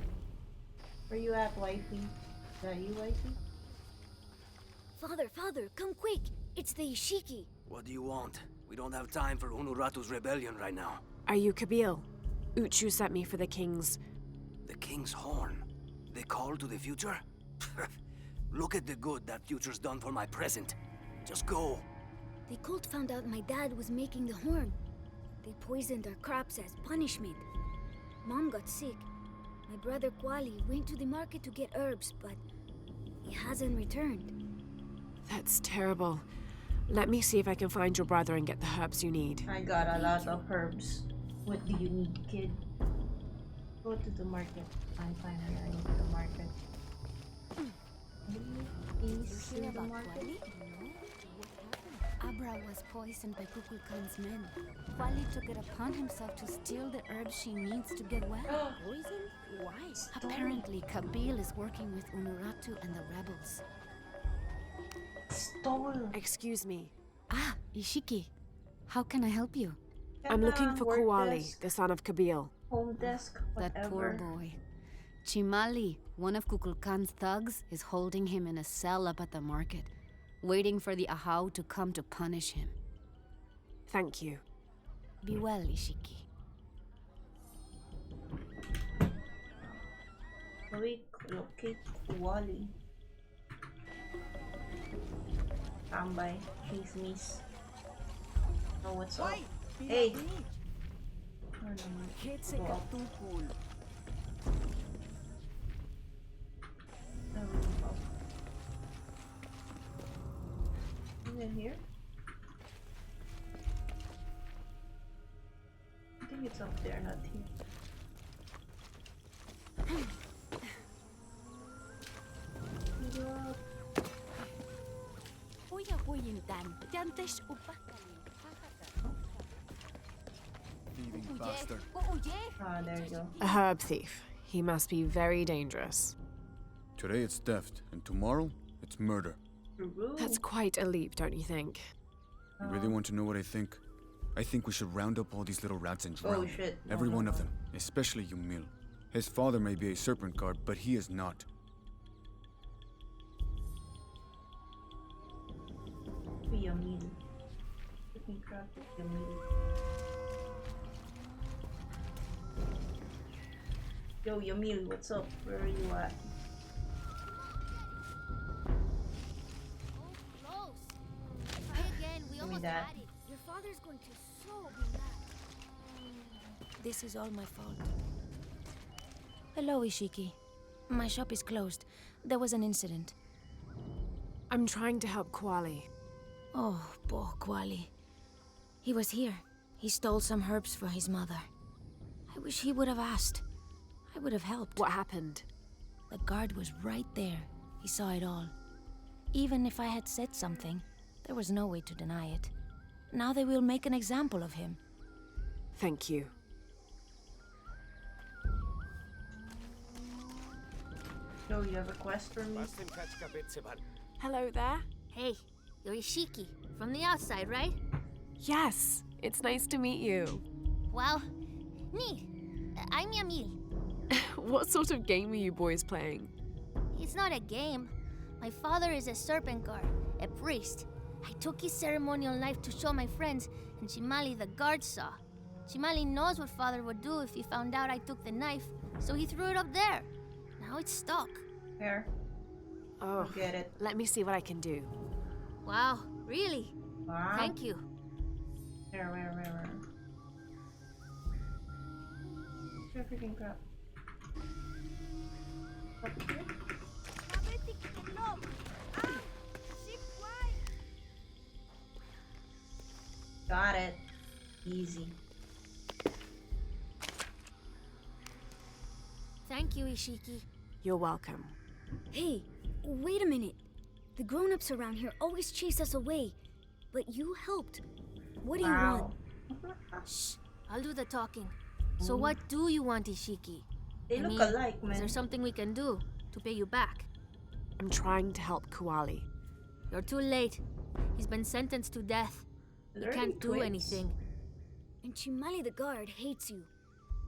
Where you at, wifey? Is that you, wifey? Father, come quick! It's the Ishiki. What do you want? We don't have time for Unuratu's rebellion right now. Are you Kabil? Uchu sent me for the king's... The king's horn? They call to the future? Look at the good that future's done for my present. Just go. The cult found out my dad was making the horn. They poisoned our crops as punishment. Mom got sick. My brother Kwali went to the market to get herbs, but he hasn't returned. That's terrible. Let me see if I can find your brother and get the herbs you need. I got a lot of herbs. What do you need, kid? Go to the market. I'm fine, we are going to the market. Please see the market? Abra was poisoned by Kukulkan's men. Wali took it upon himself to steal the herbs she needs to get well. Poison? Why? Apparently, Kabil is working with Unuratu and the rebels. Stole. Excuse me. Ah, Ishiki. How can I help you? I'm looking for Work Kuwali, desk, the son of Kabil. home desk, whatever. That poor boy. Chimali, one of Kukulkan's thugs, is holding him in a cell up at the market, waiting for the Ahau to come to punish him. Thank you. Be well, Ishiki. Quick, locate Wally. Tambay, please, miss. Oh, what's up? Hey! Ano naman? Go up. Is it here? I think it's up there, not here. Thieving bastard. Ah, there you go. A herb thief. He must be very dangerous. Today it's theft, and tomorrow it's murder. That's quite a leap, don't you think? You really want to know what I think? I think we should round up all these little rats and drown Oh shit. every one of them, especially Yumil. His father may be a serpent guard, but he is not. Yumil. Cooking crap, Yumil. Yo, Yumil, what's up? Where are you at? Give me that. Your father's going to so be mad. This is all my fault. Hello, Ishiki. My shop is closed. There was an incident. I'm trying to help Kuwali. Oh, poor Quali. He was here. He stole some herbs for his mother. I wish he would have asked. I would have helped. What happened? The guard was right there. He saw it all. Even if I had said something, there was no way to deny it. Now they will make an example of him. Thank you. So you have a quest for me? Hello there. Hey, you're Ishiki, from the outside, right? Yes, it's nice to meet you. Well, me. I'm Yamil. What sort of game are you boys playing? It's not a game. My father is a serpent guard, a priest. I took his ceremonial knife to show my friends, and Chimali the guard saw. Chimali knows what father would do if he found out I took the knife, so he threw it up there. Now it's stuck. Where? Oh, Get it. let me see what I can do. Wow, really? Wow. Thank you. Where? Your freaking crap. Up here? Got it. Easy. Thank you, Ishiki. You're welcome. Hey, wait a minute. The grown-ups around here always chase us away. But you helped. What do you want? Shh, I'll do the talking. So what do you want, Ishiki? They look alike, man. Is there something we can do to pay you back? I'm trying to help Kuali. You're too late. He's been sentenced to death. He can't do anything. And Chimali the guard hates you.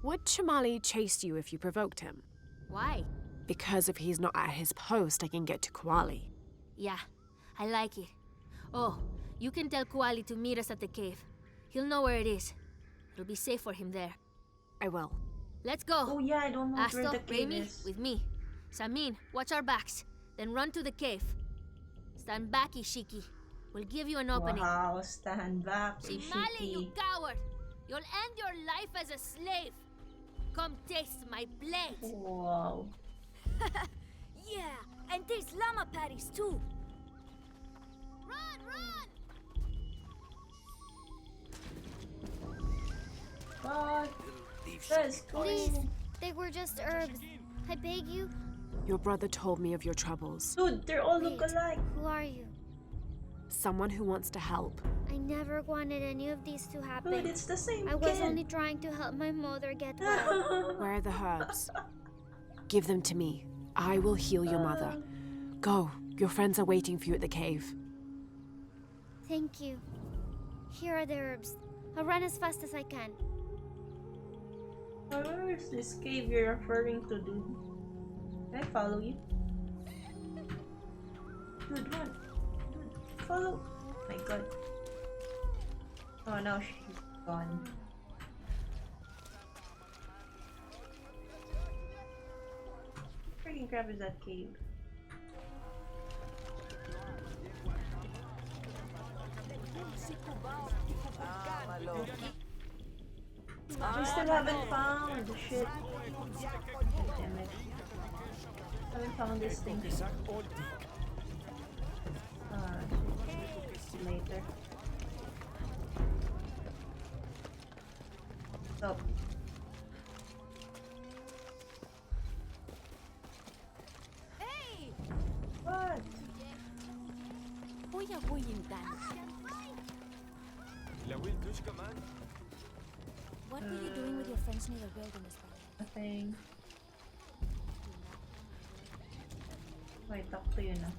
Would Chimali chase you if you provoked him? Why? Because if he's not at his post, I can get to Kuali. Yeah, I like it. Oh, you can tell Kuali to meet us at the cave. He'll know where it is. It'll be safe for him there. I will. Let's go. Oh yeah, I don't know where Asto, the cave Remy, is. with me. Samin, watch our backs. Then run to the cave. Stand back, Ishiki. We'll give you an opening. Wow, stand back, Chimali, you Ishiki. coward! You'll end your life as a slave. Come taste my blade. Wow. Yeah, and taste llama patties too. Run! What? Let's go. Please, they were just herbs. I beg you. Your brother told me of your troubles. Dude, they all look alike. Who are you? Someone who wants to help. I never wanted any of these to happen. Dude, it's the same I was kid. only trying to help my mother get well. Where are the herbs? Give them to me. I will heal your mother. Go. Your friends are waiting for you at the cave. Thank you. Here are the herbs. I'll run as fast as I can. Where is this cave you're referring to, dude? Can I follow you? Dude, run. Dude, follow. Oh my god. Oh, now she's gone. Freaking crap is that cave? We still haven't found the shit. Damn it. Haven't found this thing. Shit. Later. Stop. Hey! What? Voy a gyinnyin. What were you doing with your friends near the wilderness? Nothing. Wait, talk to you now.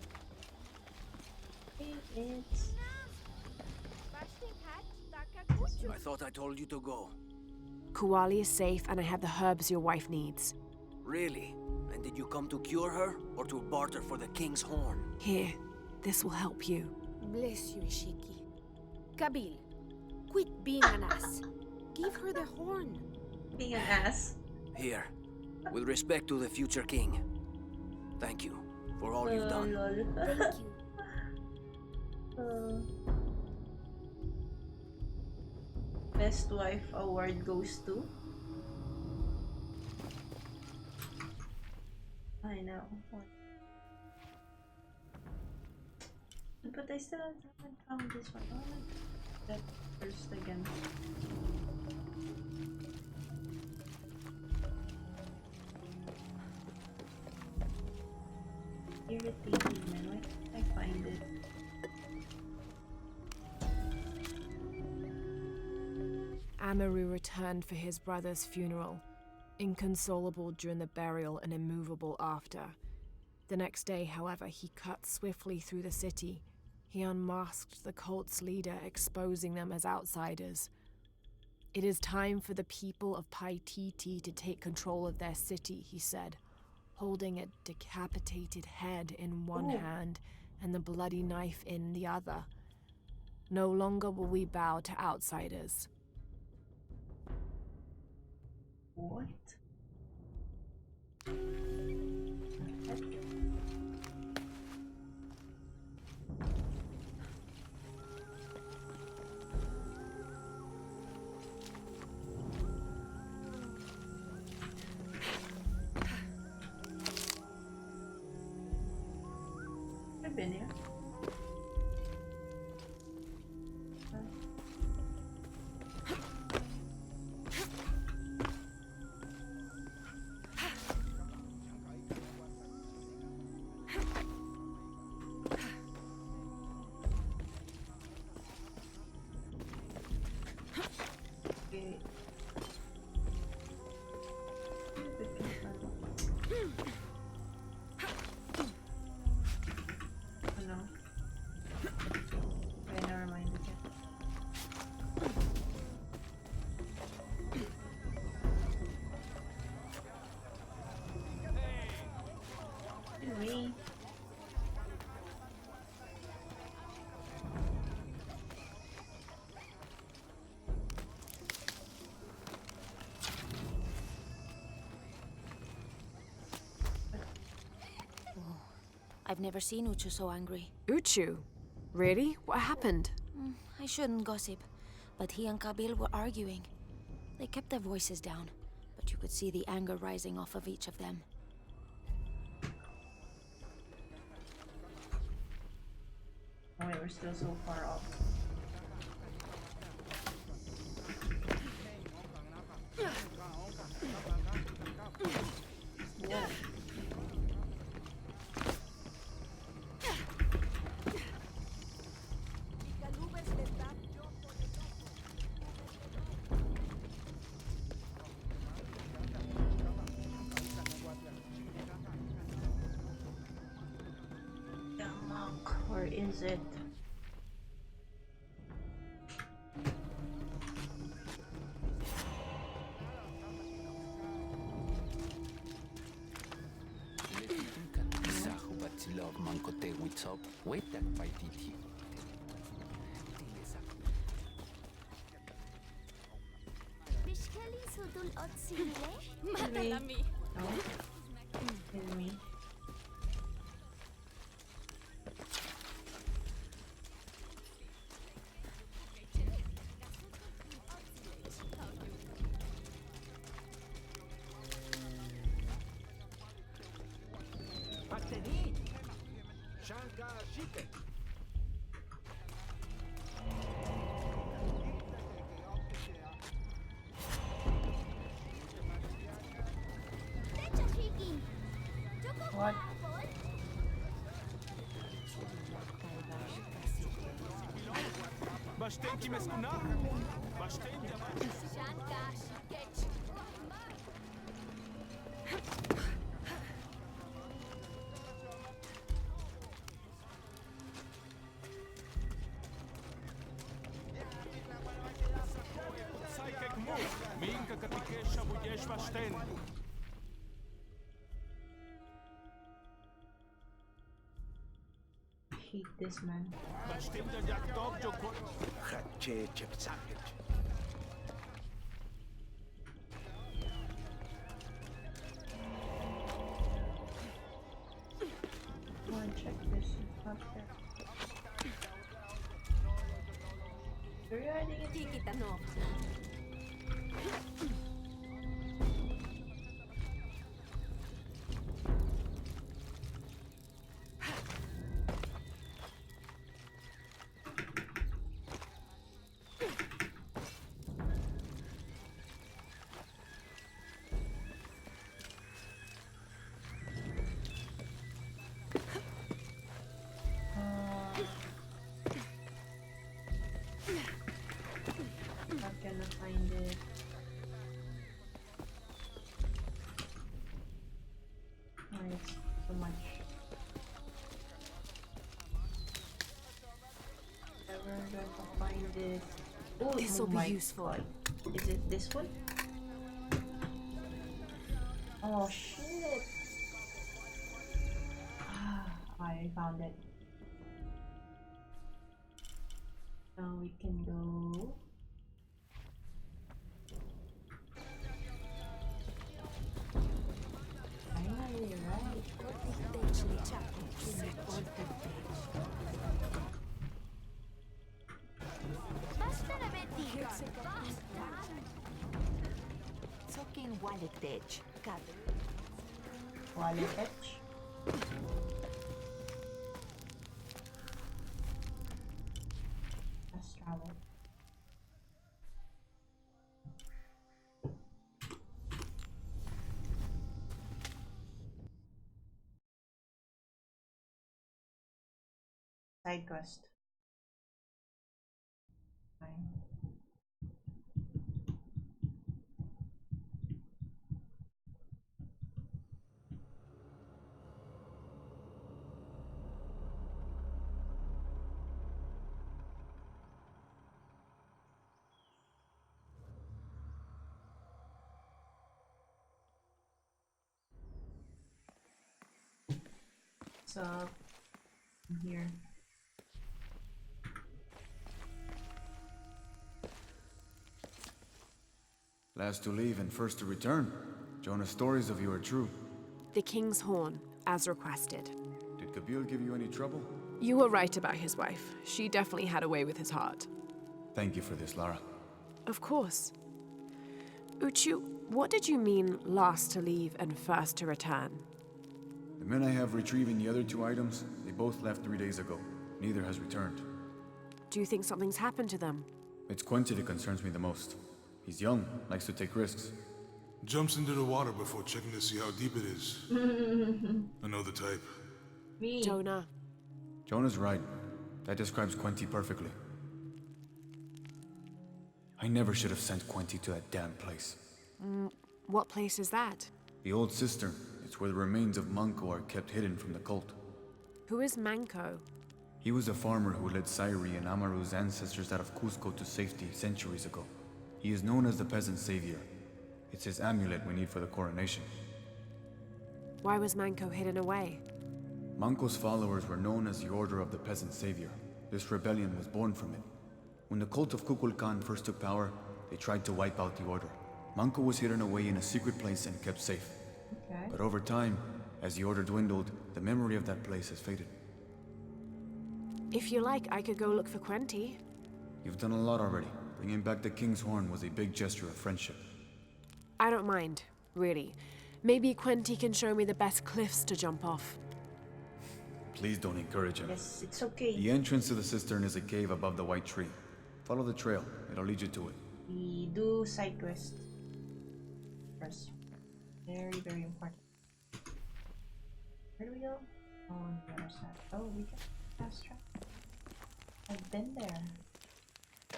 It's... I thought I told you to go. Kuali is safe and I have the herbs your wife needs. Really? And did you come to cure her or to barter for the king's horn? Here, this will help you. Bless you, Ishiki. Kabil, quit being an ass. Give her the horn. Being an ass. Here, with respect to the future king. Thank you for all you've done. Thank you. Best wife award goes to... I know. But but I still haven't found this one. Oh, that first again. Irritating, man. Why can't I find it? Amaru returned for his brother's funeral, inconsolable during the burial and immovable after. The next day, however, he cut swiftly through the city. He unmasked the cult's leader, exposing them as outsiders. It is time for the people of Paititi to take control of their city, he said, holding a decapitated head in one hand and the bloody knife in the other. No longer will we bow to outsiders. What? I've been here. I've never seen Uchu so angry. Uchu? Really? What happened? I shouldn't gossip, but he and Kabil were arguing. They kept their voices down, but you could see the anger rising off of each of them. Oh wait, we're still so far off. Whoa. Where is it? Mátala a mí. Kill me. What? I hate this man. Go and check this up there. Are you hiding it? Where do I have to find it? Oh, This'll be useful. God. Is it this one? Oh shit! Ah, I found it. Now we can go. Finally, right? Wallet edge. Let's travel. Side quest. Fine. What's up? I'm here. Last to leave and first to return. Jonah's stories of you are true. The King's Horn, as requested. Did Kabil give you any trouble? You were right about his wife. She definitely had a way with his heart. Thank you for this, Lara. Of course. Uchu, what did you mean last to leave and first to return? The men I have retrieving the other 2 items, they both left 3 days ago. Neither has returned. Do you think something's happened to them? It's Quincy that concerns me the most. He's young, likes to take risks. Jumps into the water before checking to see how deep it is. I know the type. Me. Jonah. Jonah's right. That describes Quincy perfectly. I never should have sent Quincy to that damn place. What place is that? The old cistern. It's where the remains of Manco are kept hidden from the cult. Who is Manco? He was a farmer who led Sairi and Amaru's ancestors out of Cusco to safety centuries ago. He is known as the peasant savior. It's his amulet we need for the coronation. Why was Manco hidden away? Manco's followers were known as the Order of the Peasant Savior. This rebellion was born from it. When the cult of Kukulkan first took power, they tried to wipe out the order. Manco was hidden away in a secret place and kept safe. Okay. But over time, as the order dwindled, the memory of that place has faded. If you like, I could go look for Quenty. You've done a lot already. Bringing back the King's Horn was a big gesture of friendship. I don't mind, really. Maybe Quenty can show me the best cliffs to jump off. Please don't encourage him. Yes, it's okay. The entrance to the cistern is a cave above the white tree. Follow the trail. It'll lead you to it. We do side quest first. Very, very important. Where do we go? On the other side. Oh, we can fast track. I've been there.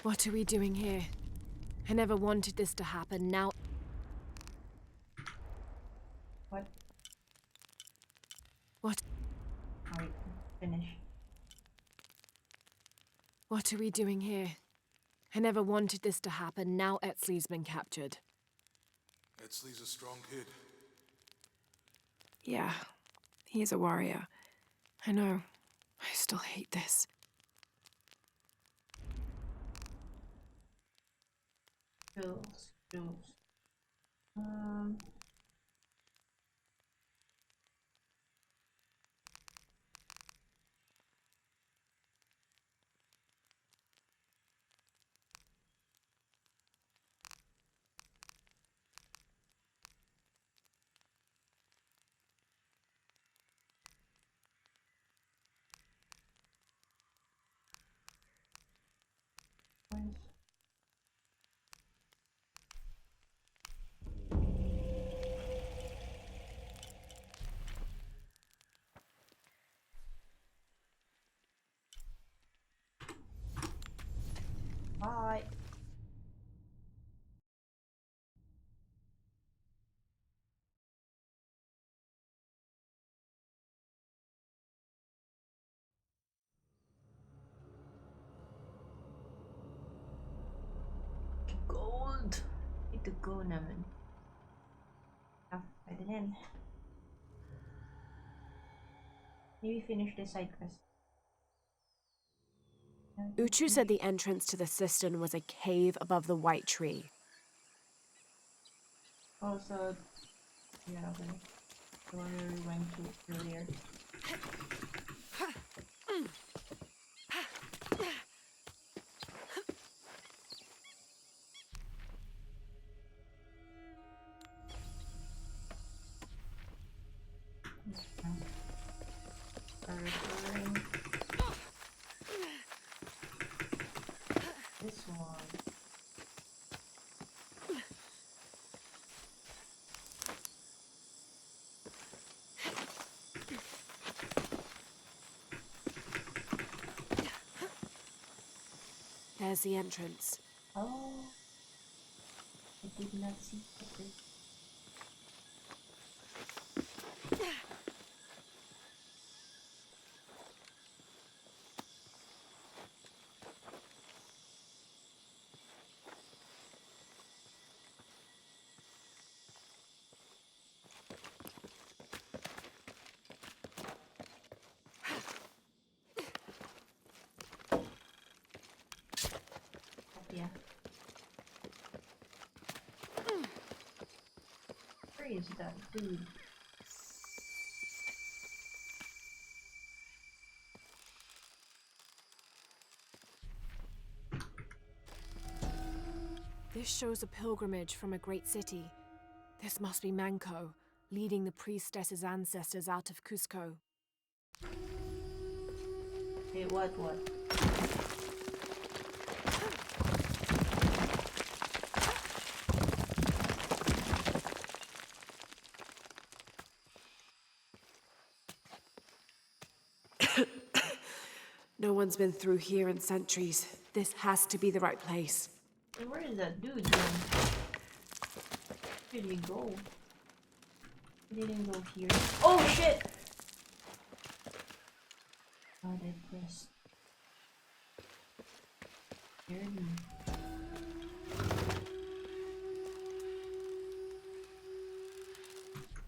What are we doing here? I never wanted this to happen. Now... What? What? Alright, finish. What are we doing here? I never wanted this to happen. Now Etzli's been captured. Etzli's a strong kid. Yeah, he's a warrior. I know. I still hate this. Jules. Bye. to go naman. Ah, pwede din. Maybe finish the side quest. Uchu said the entrance to the cistern was a cave above the white tree. Also, yeah, okay. The one we went to earlier. This one. There's the entrance. Oh, I did not see it. Yeah. Where is that food? This shows a pilgrimage from a great city. This must be Manco, leading the priestess's ancestors out of Cusco. Hey, what? No one's been through here in centuries. This has to be the right place. Hey, where is that dude then? Where did he go? He didn't go here. Oh shit! God, I pressed. Scared me.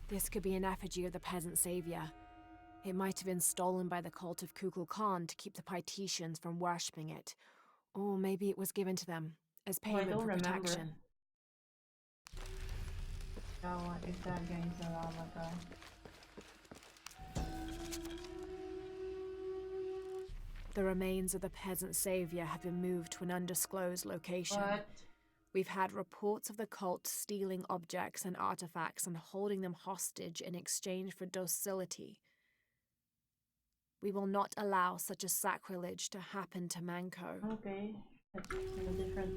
This could be an effigy of the peasant savior. It might have been stolen by the cult of Kukulkan to keep the Paititians from worshipping it. Or maybe it was given to them as payment I don't for remember. protection. Oh, if that guy is a lava guy. The remains of the peasant savior have been moved to an undisclosed location. What? We've had reports of the cult stealing objects and artifacts and holding them hostage in exchange for docility. We will not allow such a sacrilege to happen to Manco. Okay. That's in a different...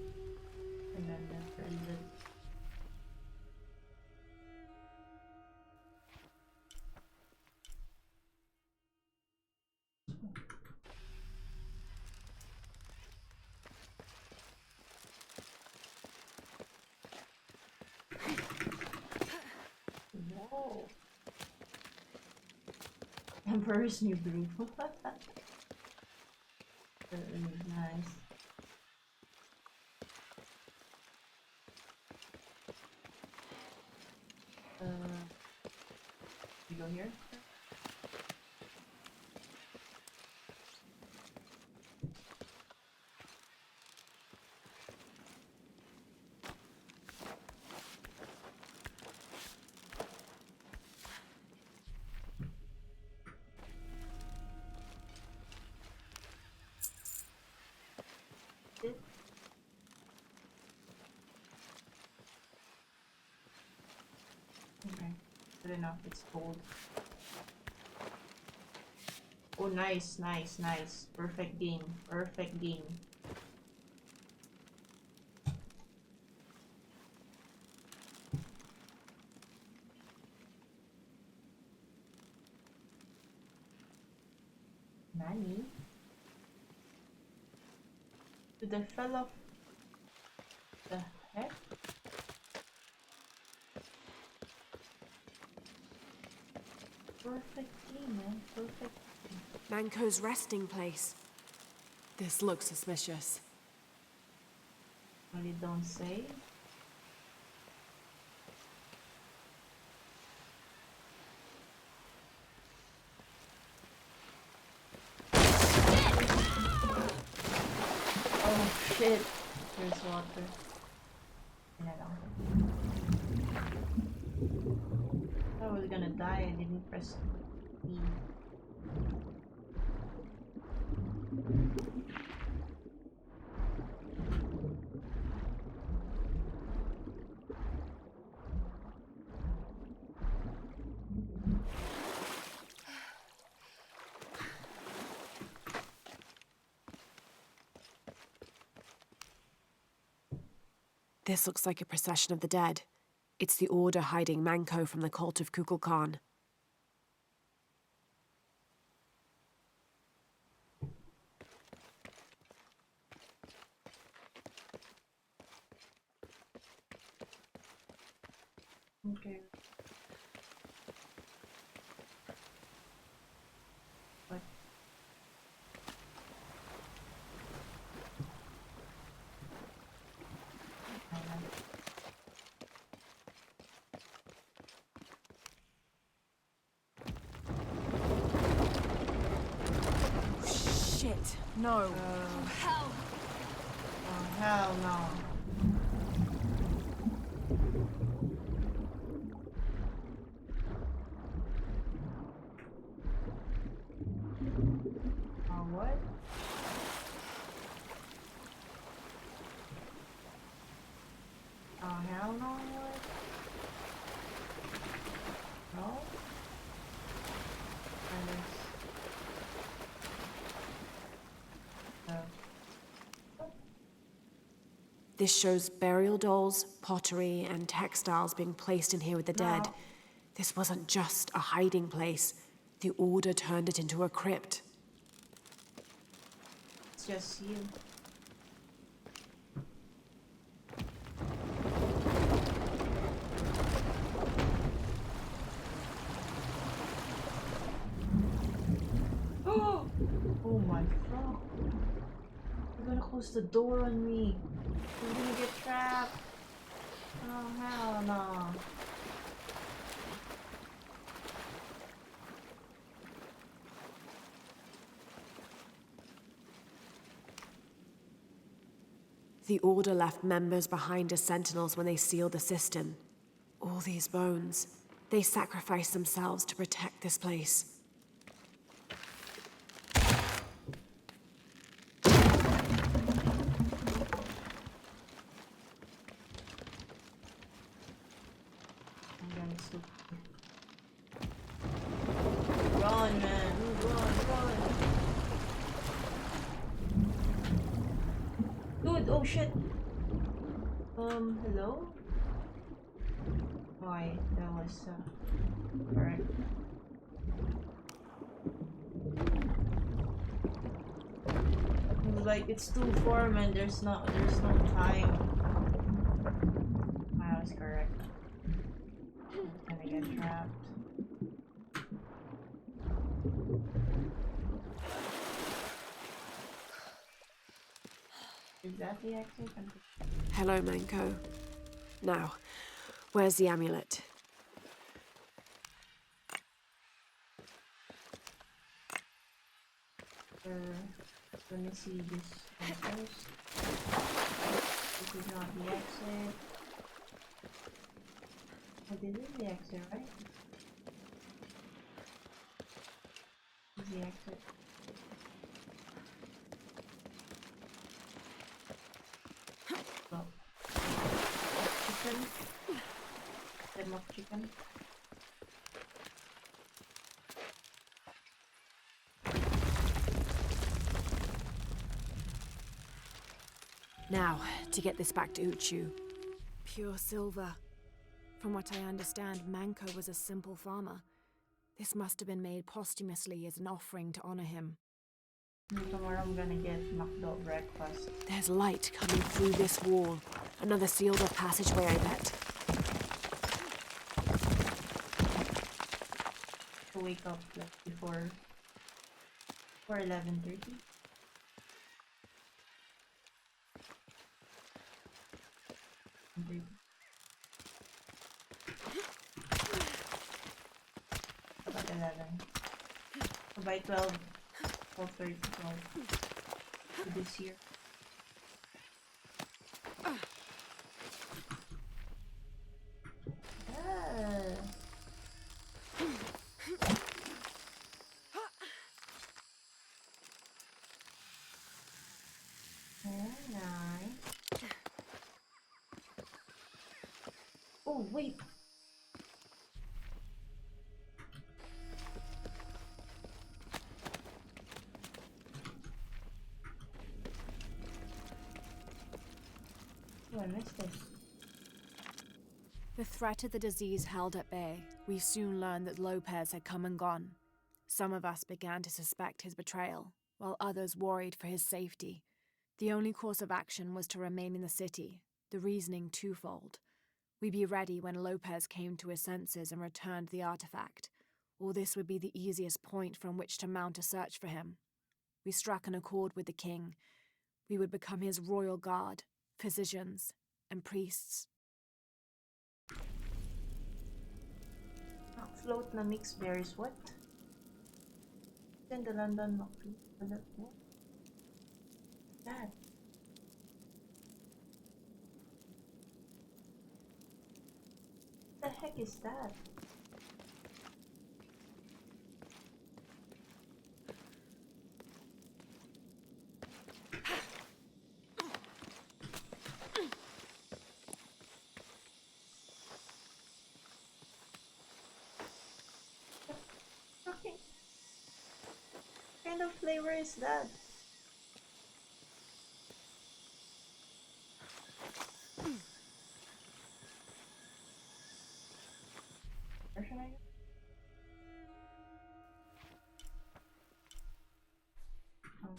And then there is it. Whoa. Emperor's New Brew. That is nice. You go here? It? Okay, good enough, it's cold. Oh, nice. Perfect game. Nani? To the fellow. The heck? Perfect game, man. Perfect. Manco's resting place. This looks suspicious. Well, you don't say. shit! There's water. Yun na lang. I was gonna die, I didn't press E. This looks like a procession of the dead. It's the Order hiding Manko from the cult of Kukulkan. Okay. What? Shit, no. Oh, hell! Oh, hell no. Oh, what? Oh, hell no, what? No? This shows burial dolls, pottery, and textiles being placed in here with the dead. No. This wasn't just a hiding place. The Order turned it into a crypt. It's just you. Oh my god. You're gonna close the door on me. I'm gonna get trapped. Oh hell no. The Order left members behind as sentinels when they sealed the system. All these bones. They sacrificed themselves to protect this place. Run, man. Run. Dude, oh shit. Hello? Why? That was, correct. It was like, it's 2-4 and there's no time. I was correct. I'm gonna get trapped. Is that the exit? Hello, Manko. Now, where's the amulet? Let me see this one first. This is not the exit. Oh, this is the exit, right? This is the exit. Well, chicken. Stem of chicken. Now, to get this back to Uchu. Pure silver. From what I understand, Manko was a simple farmer. This must have been made posthumously as an offering to honor him. Tomorrow I'm gonna get McDo breakfast. There's light coming through this wall. Another sealed-off passageway, I bet. To wake up like before 11:30. About 11. So by 12, 12:30, 12 this year. Ah. Very nice. Oh, wait. Oh, I missed this. The threat of the disease held at bay, we soon learned that Lopez had come and gone. Some of us began to suspect his betrayal, while others worried for his safety. The only course of action was to remain in the city, the reasoning twofold. We'd be ready when Lopez came to his senses and returned the artifact, or this would be the easiest point from which to mount a search for him. We struck an accord with the king. We would become his royal guard, physicians, and priests. Float na mixed berries, what? Then the London Macleod. What? That. What the heck is that? What kind of flavor is that? Where should I go? Oh.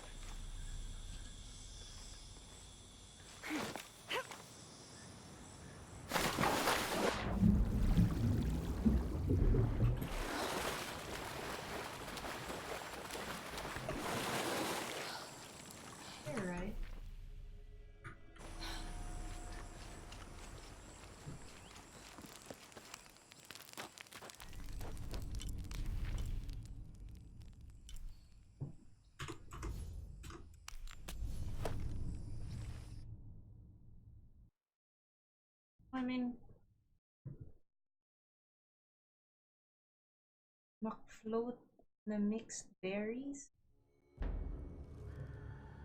You're right. I mean, McFloat na mixed berries,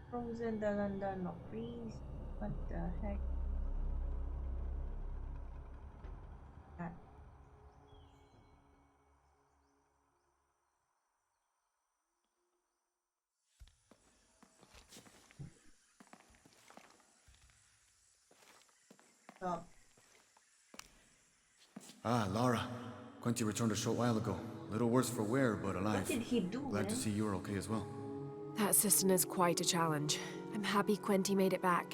frozen the London freeze. What the heck? That. Stop. Ah, Lara. Quinty returned a short while ago. Little worse for wear, but alive. What did he do, Glad man? to see you're okay as well. That cistern is quite a challenge. I'm happy Quenty made it back.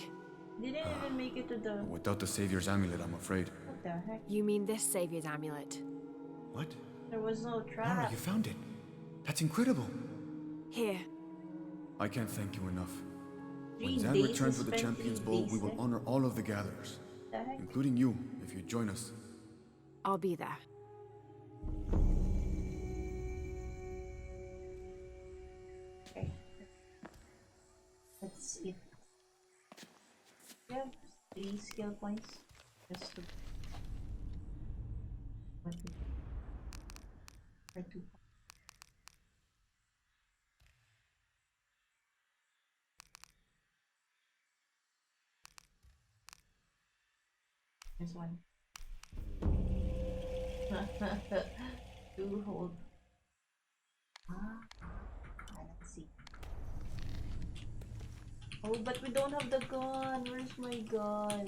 Didn't even make it to the... Without the Savior's amulet, I'm afraid. What the heck? You mean this Savior's amulet? What? There was no trap. Lara, you found it. That's incredible. Here. I can't thank you enough. 3 When Zan days returns to with the spend Champion's 3 Bowl, days we will there? honor all of the gatherers. The heck? Including you, if you join us. I'll be there. Okay. Let's see. We have 3 skill points. Just to... Or 2. There's 1. 2 hold. Let's see. Oh, but we don't have the gun. Where's my gun?